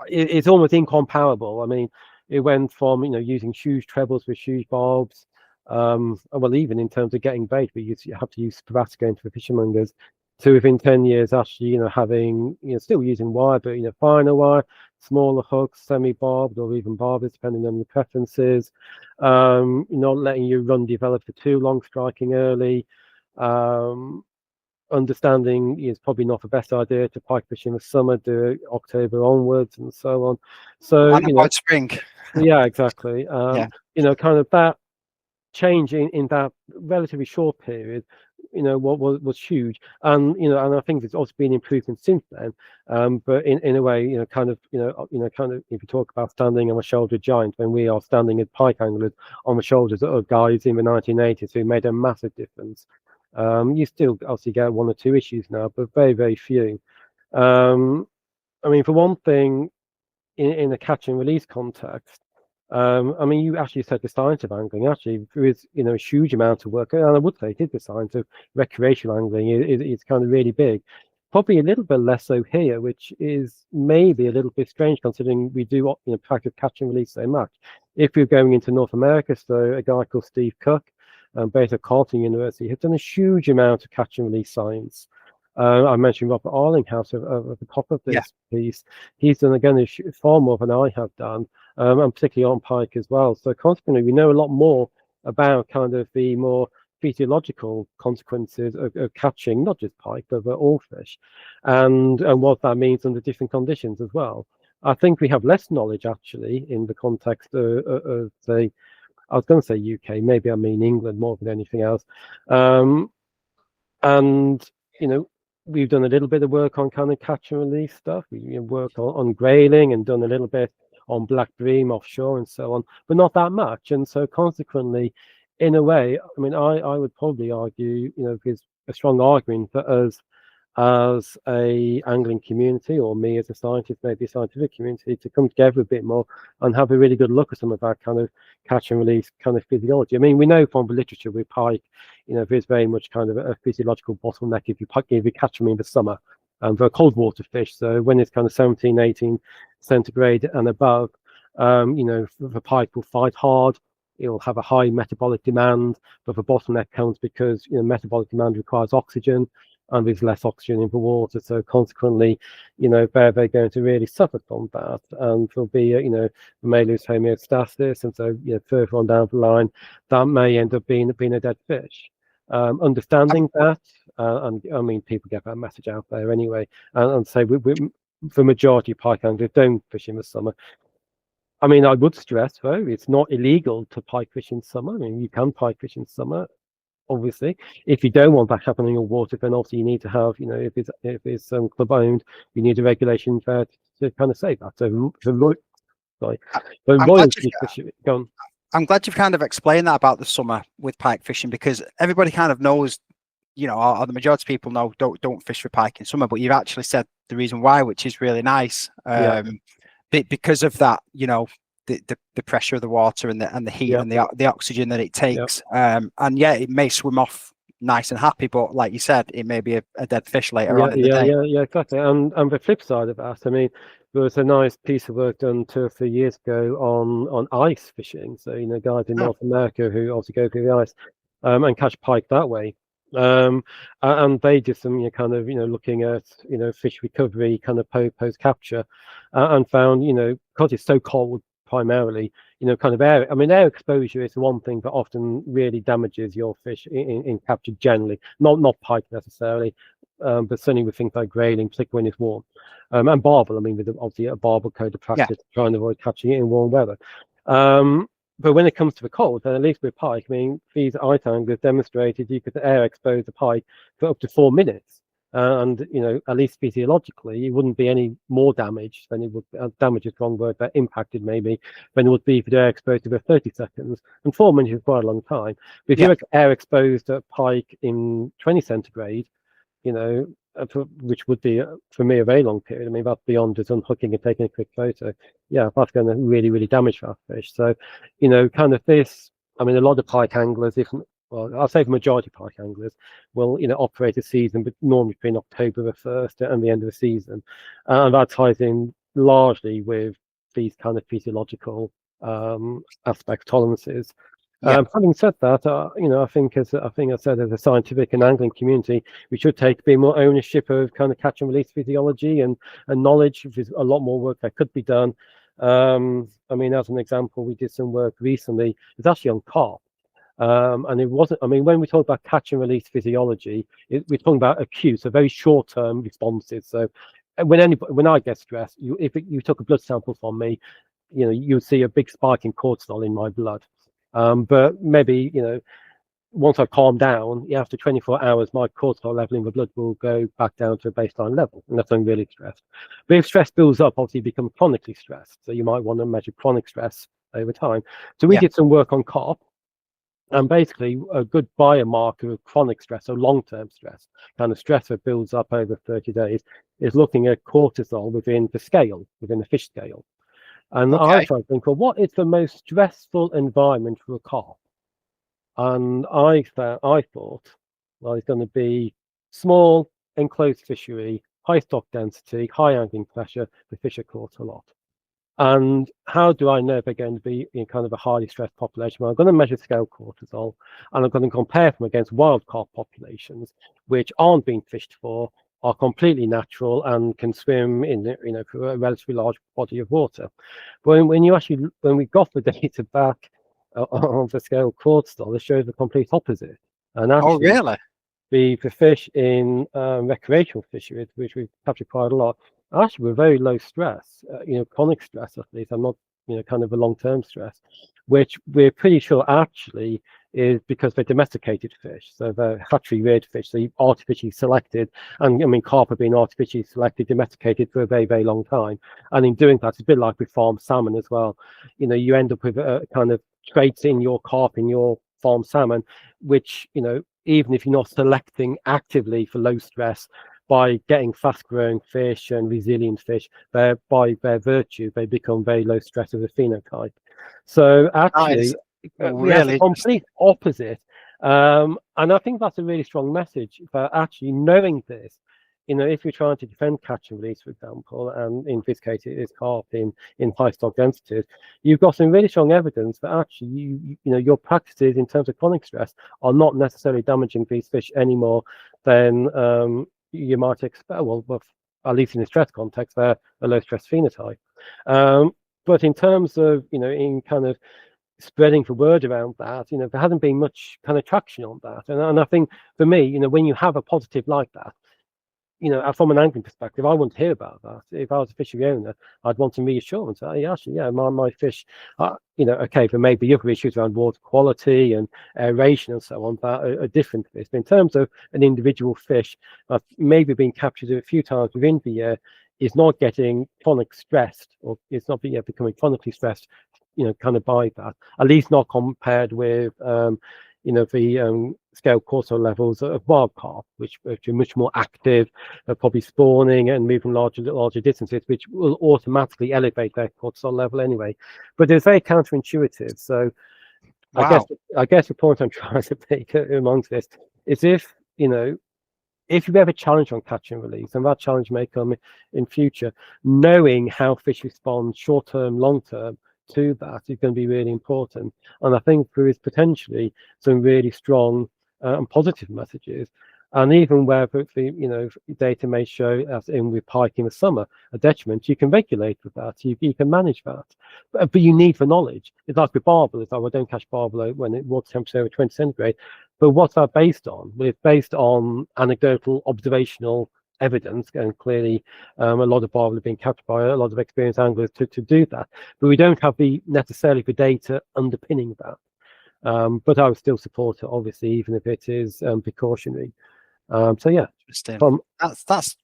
it's almost incomparable. I mean, it went from, using huge trebles with huge barbs, well, even in terms of getting bait, you have to use sporadic going to the fishermongers, to within 10 years actually, having, still using wire, but, finer wire, smaller hooks, semi-barbed or even barbed, depending on your preferences, not letting your run develop for too long, striking early, understanding is probably not the best idea to pike fish in the summer, do it October onwards and so on. So, And about spring. yeah, exactly. Yeah. Kind of that change in that relatively short period, what was huge, and and I think there's also been improvement since then. But in a way, kind of if you talk about standing on the shoulder giant, when we are standing as pike anglers on the shoulders of guys in the 1980s who made a massive difference. You still obviously get one or two issues now, but very, very few. I mean, for one thing, in a catch and release context, I mean, you actually said the science of angling. Actually, there is a huge amount of work, and I would say it is the science of recreational angling. It's kind of really big. Probably a little bit less so here, which is maybe a little bit strange considering we do practice catch and release so much. If you're going into North America, so a guy called Steve Cook, based at Carleton University, has done a huge amount of catch and release science. I mentioned Robert Arlinghouse at the top of this piece. He's done, again, far more than I have done, and particularly on pike as well. So consequently, we know a lot more about kind of the more physiological consequences of catching, not just pike, but all fish, and what that means under different conditions as well. I think we have less knowledge, actually, in the context of say, I was going to say UK, maybe I mean England more than anything else. And, we've done a little bit of work on kind of catch and release stuff. We worked on grayling and done a little bit on black bream offshore and so on, but not that much. And so consequently, in a way, I mean, I would probably argue, there's a strong argument for us as a angling community, or me as a scientist, maybe a scientific community, to come together a bit more and have a really good look at some of that kind of catch and release kind of physiology. I mean, we know from the literature with pike, there's very much kind of a physiological bottleneck if you catch them in the summer. For cold water fish, so when it's kind of 17, 18 centigrade and above, the pike will fight hard. It'll have a high metabolic demand, but the bottleneck comes because metabolic demand requires oxygen, and there's less oxygen in the water, so consequently, they're going to really suffer from that, and there'll be, they may lose homeostasis, and so further on down the line, that may end up being a dead fish. Understanding that, and I mean, people get that message out there anyway, and say the majority of pike anglers don't fish in the summer. I mean, I would stress though, it's not illegal to pike fish in summer. I mean, you can pike fish in summer. Obviously, if you don't want that happening in water, then obviously you need to have, if it's club owned, you need a regulation there to kind of say that. So I'm glad you've kind of explained that about the summer with pike fishing, because everybody kind of knows, or the majority of people know don't fish for pike in summer, but you've actually said the reason why, which is really nice. Because of that, the pressure of the water and the heat and the oxygen that it takes, and it may swim off nice and happy, but like you said, it may be a dead fish later on in the day. Yeah, exactly. And the flip side of that, I mean, there was a nice piece of work done 2 or 3 years ago on ice fishing. So guys in North America who also go through the ice and catch pike that way. And they did some kind of looking at fish recovery kind of post capture, and found because it's so cold primarily, kind of air exposure is one thing that often really damages your fish in capture generally, not pike necessarily, but certainly with things like grayling, particularly when it's warm, and barbel. I mean, with obviously a barbel code of practice, trying to avoid catching it in warm weather. But when it comes to the cold, then at least with pike, I mean, these ice anglers demonstrated you could air expose the pike for up to 4 minutes. And at least physiologically, it wouldn't be any more damage than it would. Damage is the wrong word, but impacted maybe than it would be if you're exposed to 30 seconds. And 4 minutes is quite a long time. But if you're air exposed at pike in 20 centigrade, which would be for me a very long period. I mean, that's beyond just unhooking and taking a quick photo. Yeah, that's going to really, really damage that fish. So, kind of this. I mean, a lot of pike anglers, if well, I'll say the majority of pike anglers will, operate a season, but normally between October the 1st and the end of the season. And that ties in largely with these kind of physiological aspect tolerances. Yeah. Having said that, I think I said, as a scientific and angling community, we should take a bit more ownership of kind of catch and release physiology and knowledge. There's a lot more work that could be done. I mean, as an example, we did some work recently. It's actually on carp. And it wasn't, I mean, when we talk about catch and release physiology, we're talking about acute, so very short-term responses. So when I get stressed, if you took a blood sample from me, you'd see a big spike in cortisol in my blood. But maybe, once I calm down, after 24 hours, my cortisol level in the blood will go back down to a baseline level, and that's when I'm really stressed. But if stress builds up, obviously you become chronically stressed. So you might want to measure chronic stress over time. So we did some work on carp. And basically, a good biomarker of chronic stress, or long-term stress, kind of stress that builds up over 30 days, is looking at cortisol within the scale, within the fish scale. And I try to think, well, what is the most stressful environment for a carp? And I thought, well, it's going to be small, enclosed fishery, high stock density, high angling pressure. The fish are caught a lot. And how do I know if they're going to be in kind of a highly stressed population? Well, I'm going to measure scale cortisol, and I'm going to compare them against wild carp populations, which aren't being fished for, are completely natural, and can swim in, for a relatively large body of water. But when we got the data back on the scale cortisol, it shows the complete opposite. And actually, really? The fish in recreational fisheries, which we've captured quite a lot, actually with very low stress, chronic stress at least. I'm not, kind of a long-term stress, which we're pretty sure actually is because they're domesticated fish. So they're hatchery reared fish, so artificially selected. And I mean, carp have been artificially selected, domesticated for a very, very long time. And in doing that, it's a bit like with farmed salmon as well. You end up with a kind of traits in your carp, in your farmed salmon, which, even if you're not selecting actively for low stress, by getting fast-growing fish and resilient fish, by their virtue, they become very low stress as a phenotype. So actually, we have the complete opposite. And I think that's a really strong message for actually knowing this. If you're trying to defend catch and release, for example, and in this case it is carp in high stock densities, you've got some really strong evidence that actually your practices in terms of chronic stress are not necessarily damaging these fish any more than you might expect. Well, at least in the stress context, they're a low stress phenotype. But in terms of in kind of spreading the word around that, there hasn't been much kind of traction on that. And I think for me, when you have a positive like that, from an angling perspective, I want to hear about that. If I was a fishery owner, I'd want some reassurance. My fish, okay, there may be other issues around water quality and aeration and so on that are different to this. But in terms of an individual fish that's maybe been captured a few times within the year, is not getting chronic stressed, or it's not becoming chronically stressed, kind of by that, at least not compared with the scale cortisol levels of wild carp, which are much more active, probably spawning and moving larger distances, which will automatically elevate their cortisol level anyway. But it's very counterintuitive. So I guess the point I'm trying to make amongst this is if you have a challenge on catch and release, and that challenge may come in future, knowing how fish respond short-term, long-term to that is going to be really important. And I think there is potentially some really strong and positive messages. And even where the data may show, as in with pike in the summer, a detriment, you can regulate with that. You can manage that, but you need the knowledge. It's like with barbel. It's like, well, don't catch barbel when water temperature over 20 centigrade. But what's that based on? Well, it's based on anecdotal, observational evidence, and clearly a lot of barbel have been captured by a lot of experienced anglers to do that. But we don't have necessarily the data underpinning that. But I would still support it, obviously, even if it is precautionary. So yeah,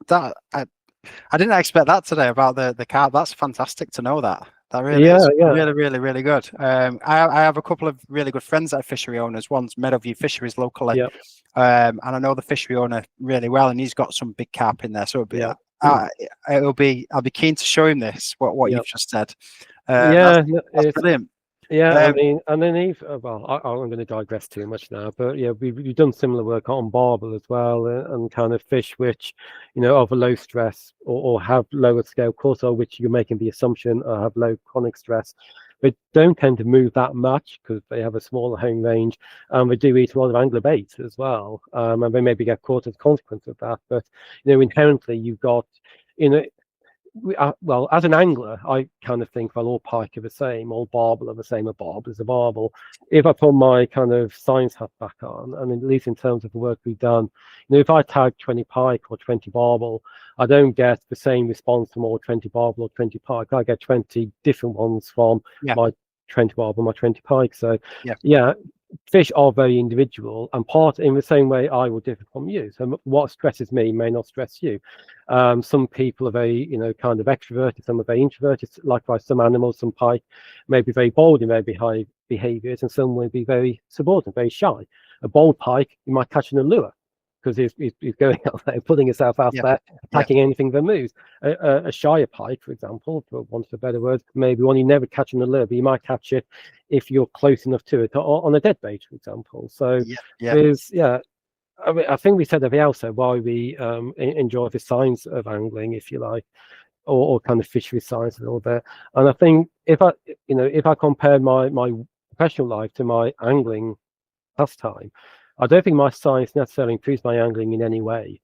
that. I didn't expect that today about the carp. That's fantastic to know that. That really is really, really, really good. I have a couple of really good friends that are fishery owners. One's Meadowview Fisheries locally, and I know the fishery owner really well, and he's got some big carp in there. So I'll be keen to show him this. What you've just said. That's brilliant. Yeah, I Um, mean, and then well, I'm going to digress too much now, but yeah, we've done similar work on barbel as well, and kind of fish which, of a low stress or have lower scale cortisol, which you're making the assumption have low chronic stress, but don't tend to move that much because they have a smaller home range, and they do eat a lot of angler bait as well, and they maybe get caught as a consequence of that. But inherently you've got, you know, well, as an angler, I kind of think, well, all pike are the same, all barbel are the same, a barbel is a barbel. If I put my kind of science hat back on, and at least in terms of the work we've done, if I tag 20 pike or 20 barbel, I don't get the same response from all 20 barbel or 20 pike. I get 20 different ones from yeah, my 20 barbel, my 20 pike. So, yeah, yeah, fish are very individual, and part in the same way I will differ from you. So what stresses me may not stress you. Some people are very, kind of extroverted, some are very introverted. Likewise, some animals, some pike may be very bold in their high behaviors, and some will be very subordinate, very shy. A bold pike you might catch in a lure because he's going out there, putting himself out yeah, there, yeah, attacking anything that moves. A shyer pike, for example, for want of a better word, maybe one you never catch in a lure, but you might catch it if you're close enough to it, or on a dead bait, for example. So yeah, yeah, I mean, I think we said at the outset why we enjoy the science of angling, if you like, or kind of fishery science a little bit. And I think if I compare my professional life to my angling pastime, I don't think my science necessarily improves my angling in any way.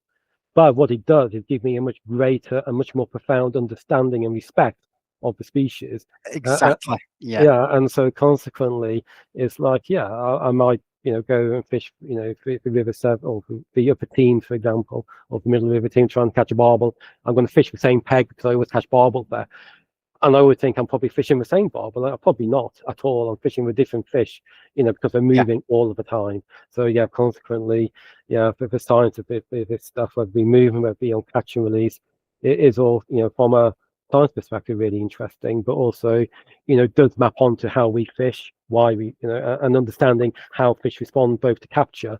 But what it does is give me a much greater and much more profound understanding and respect of the species. exactly. Yeah, Yeah, and so consequently, it's like, yeah, I might, go and fish, the River Severn or the upper team, for example, or the middle river team, trying to catch a barbel. I'm going to fish the same peg because I always catch barbel there. And I always think I'm probably fishing the same barbel. I'm probably not at all. I'm fishing with different fish, because they're yeah, moving all of the time. So yeah, consequently, yeah, for the science of this stuff, whether it be moving, whether it be on catch and release, it is all, from a science perspective, really interesting, but also, does map onto how we fish, why we, and understanding how fish respond both to capture,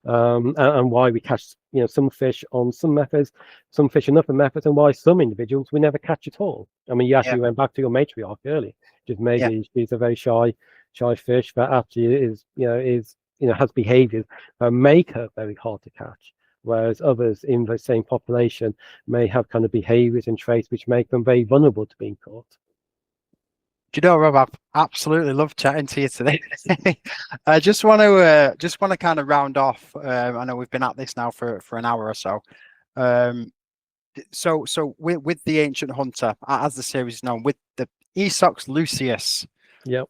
and why we catch, some fish on some methods, some fish on other methods, and why some individuals we never catch at all. I mean, you yeah, actually went back to your matriarch earlier, just yeah. maybe she's a very shy fish that actually has behaviors that make her very hard to catch. Whereas others in the same population may have kind of behaviors and traits which make them very vulnerable to being caught. Do you know, Rob? I've absolutely loved chatting to you today. I just want to kind of round off. I know we've been at this now for an hour or so. So with the Ancient Hunter, as the series is known, with the Esox lucius, Yep.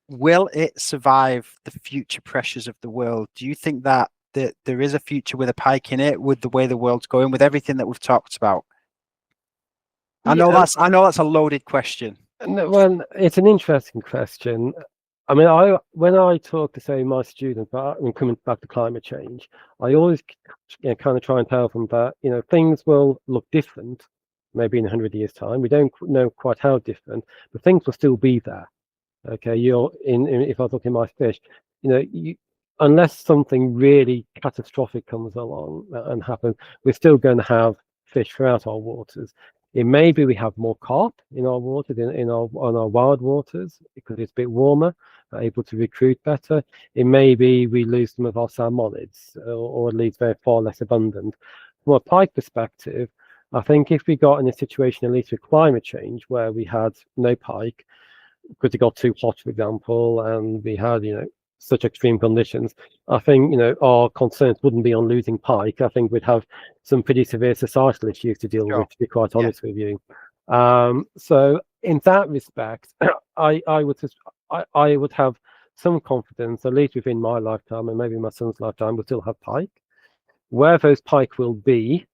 will it survive the future pressures of the world? Do you think that there is a future with a pike in it, with the way the world's going, with everything that we've talked about? I know that's a loaded question. Well, it's an interesting question. I mean, when I talk to, say, my students, coming back to climate change, I always kind of try and tell them that things will look different, maybe in 100 years' time. We don't know quite how different, but things will still be there. Okay, if I look in my fish, unless something really catastrophic comes along and happens, we're still going to have fish throughout our waters. It may be we have more carp in our waters, on our wild waters, because it's a bit warmer, able to recruit better. It may be we lose some of our salmonids, or at least they're far less abundant. From a pike perspective, I think if we got in a situation, at least with climate change, where we had no pike, because it got too hot, for example, and we had, such extreme conditions, I think, our concerns wouldn't be on losing pike. I think we'd have some pretty severe societal issues to deal with, to be quite honest with you. So in that respect, I would have some confidence, at least within my lifetime, and maybe my son's lifetime, we'll still have pike. Where those pike will be,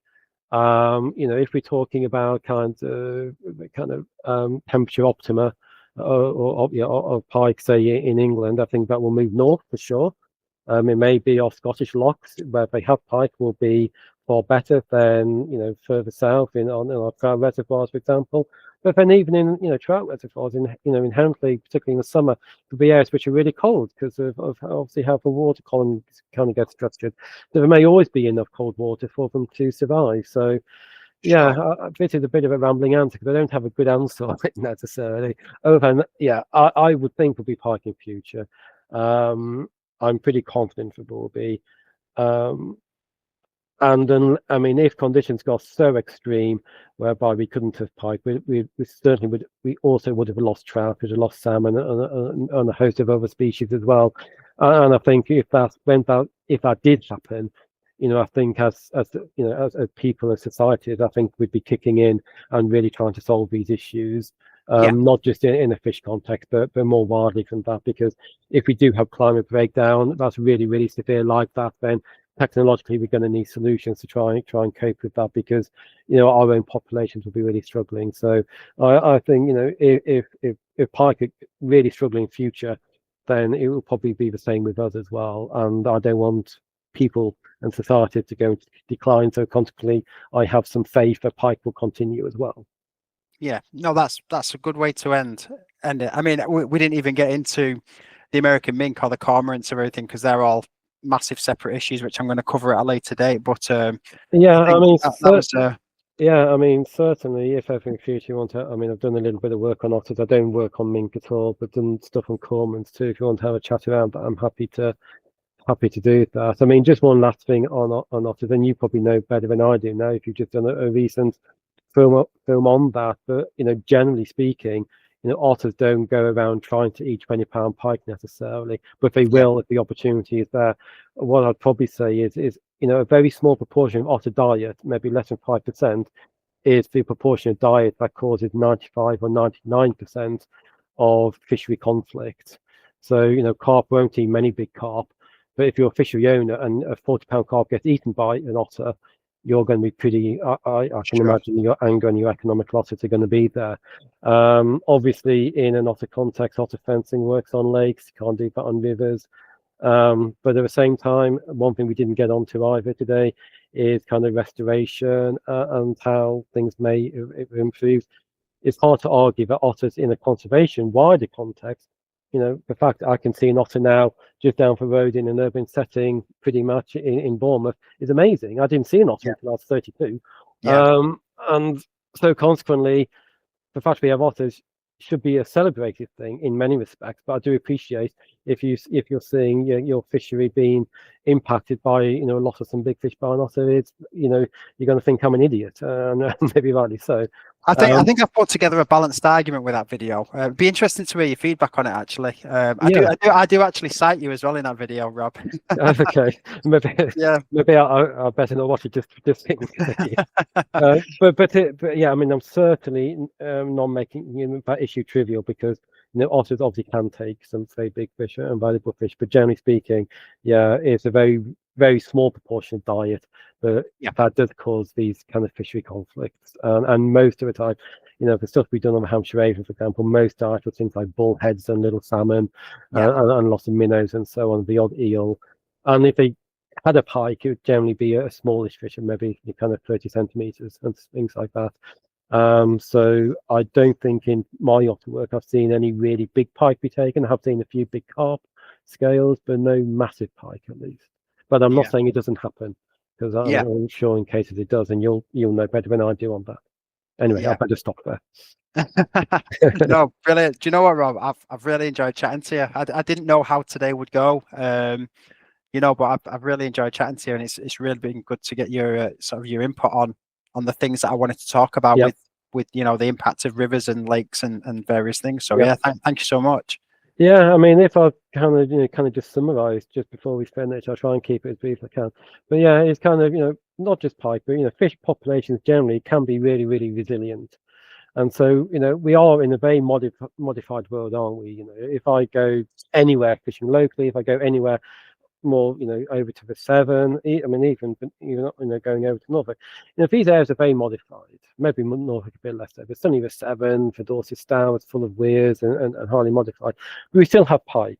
if we're talking about kind of temperature optima, or pike, say, in England, I think that will move north for sure. It may be off Scottish lochs where they have pike will be far better than further south on our trout reservoirs, for example. But then even in trout reservoirs, inherently, particularly in the summer, there'll be areas which are really cold because of obviously how the water column kind of gets structured. So there may always be enough cold water for them to survive. So Yeah, Sure. this is a bit of a rambling answer because I don't have a good answer on it necessarily. Other than, yeah, I would think will be pike in future. I'm pretty confident it will be. Um, and then, I mean, if conditions got so extreme whereby we couldn't have pike, we certainly would. We also would have lost trout, we'd have lost salmon, and a host of other species as well. And I think if that did happen, I think as people, as societies, I think we'd be kicking in and really trying to solve these issues, Yeah. not just in a fish context, but more widely than that. Because if we do have climate breakdown, that's really, really severe like that, then technologically we're going to need solutions to try and cope with that, because our own populations will be really struggling. So I think if pike are really struggling in future, then it will probably be the same with us as well. And I don't want people and society to go into decline. So consequently, I have some faith that pike will continue as well. Yeah, no, that's a good way to end it. I mean, we didn't even get into the American mink or the cormorants or everything, because they're all massive separate issues, which I'm going to cover at a later date. But yeah, I mean, that was yeah, I mean, certainly, if ever in future you want to, I mean, I've done a little bit of work on otters. I don't work on mink at all, but done stuff on cormorants too. If you want to have a chat around that, I'm happy to do that. I mean, just one last thing on otters, and you probably know better than I do now if you've just done a recent film on that. But generally speaking, otters don't go around trying to eat 20-pound pike necessarily, but they will if the opportunity is there. What I'd probably say is a very small proportion of otter diet, maybe less than 5%, is the proportion of diet that causes 95 or 99% of fishery conflict. So carp won't eat many big carp, but if you're a fishery owner and a 40-pound carp gets eaten by an otter, you're going to be pretty, I can imagine your anger and your economic losses are going to be there. Obviously, in an otter context, otter fencing works on lakes, you can't do that on rivers. But at the same time, one thing we didn't get onto either today is kind of restoration and how things may improve. It's hard to argue that otters in a conservation wider context, the fact that I can see an otter now just down the road in an urban setting, pretty much in Bournemouth, is amazing. I didn't see an otter until I was 32. And so consequently, the fact we have otters should be a celebrated thing in many respects. But I do appreciate if you're seeing your fishery being impacted by a loss of some big fish by an otter, it's you're going to think I'm an idiot, and maybe rightly so. I think I've put together a balanced argument with that video. It'd be interesting to hear your feedback on it. Actually, I do actually cite you as well in that video, Rob. Okay, maybe I better not watch it just think. But yeah, I mean, I'm certainly not making that issue trivial, because otters obviously can take some very big fish and valuable fish, but generally speaking, yeah, it's a very, very small proportion of diet, but that does cause these kind of fishery conflicts. And most of the time, the stuff we've done on the Hampshire Avon, for example, most diet was things like bullheads and little salmon, and lots of minnows and so on, the odd eel. And if they had a pike, it would generally be a smallish fish, and maybe kind of 30 centimeters and things like that. So I don't think in my otter work I've seen any really big pike be taken. I've seen a few big carp scales, but no massive pike at least. But I'm not saying it doesn't happen, because I'm sure in cases it does, and you'll know better than I do on that. Anyway, I better stop there. No, brilliant. Do you know what, Rob? I've really enjoyed chatting to you. I didn't know how today would go, but I've really enjoyed chatting to you, and it's really been good to get your sort of your input on the things that I wanted to talk about with the impact of rivers and lakes and various things. So thank you so much. Yeah, I mean, if I kind of just summarize just before we finish, I'll try and keep it as brief as I can. But yeah, it's kind of not just pike, but fish populations generally can be really, really resilient. And so we are in a very modified world, aren't we? If I go anywhere fishing locally, if I go anywhere more over to the Severn, I mean even going over to Norfolk, these areas are very modified. Maybe Norfolk a bit less so, but certainly the Severn, for Dorset Stour, it's full of weirs and highly modified, but we still have pike.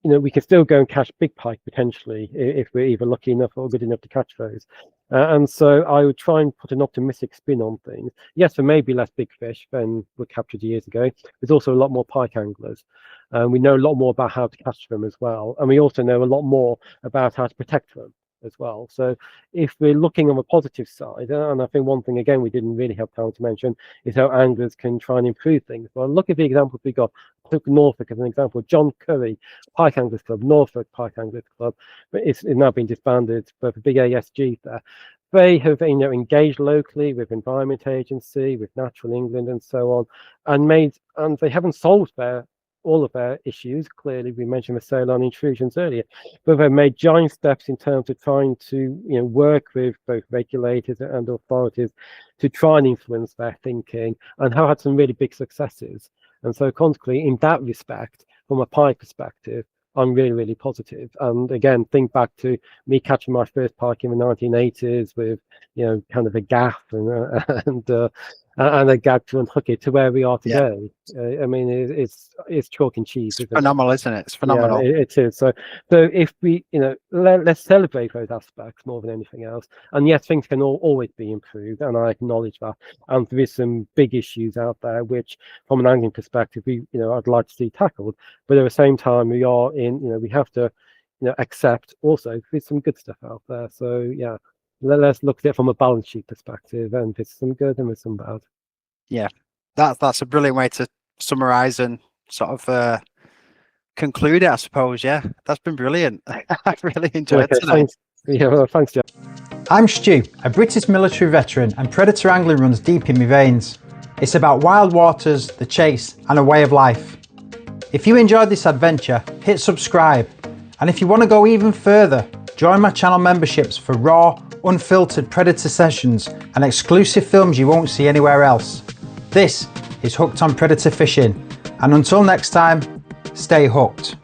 We can still go and catch big pike potentially if we're either lucky enough or good enough to catch those. And so I would try and put an optimistic spin on things. Yes, there may be less big fish than were captured years ago. There's also a lot more pike anglers. We know a lot more about how to catch them as well. And we also know a lot more about how to protect them. as well. So if we're looking on the positive side, and I think one thing again we didn't really have time to mention is how anglers can try and improve things. Well, look at the examples we got. I took Norfolk as an example. John Curry, Pike Anglers Club, Norfolk Pike Anglers Club, but it's now been disbanded, but the big ASG there. They have engaged locally with Environment Agency, with Natural England and so on, and they haven't solved all of their issues. Clearly, we mentioned the saline intrusions earlier, but they've made giant steps in terms of trying to work with both regulators and authorities to try and influence their thinking, and have had some really big successes. And so consequently, in that respect, from a pike perspective, I'm really, really positive. And again, think back to me catching my first pike in the 1980s with, kind of a gaff and a gag to unhook it to where we are today. I mean, it's chalk and cheese. It's phenomenal, isn't it? It's phenomenal. Yeah, it is. So if we, let's celebrate those aspects more than anything else. And yes, things can always be improved, and I acknowledge that. And there is some big issues out there, which, from an angling perspective, I'd like to see tackled. But at the same time, we have to, accept also there's some good stuff out there. So yeah. Let's look at it from a balance sheet perspective, and there's some good and there's some bad. Yeah, that's a brilliant way to summarize and sort of conclude it, I suppose. Yeah, that's been brilliant. I've really enjoyed it tonight. Thanks. Yeah, well, thanks, Jeff. I'm Stu, a British military veteran, and predator angling runs deep in my veins. It's about wild waters, the chase, and a way of life. If you enjoyed this adventure, hit subscribe, and if you want to go even further, join my channel memberships for raw, unfiltered predator sessions and exclusive films you won't see anywhere else. This is Hooked on Predator Fishing, and until next time, stay hooked.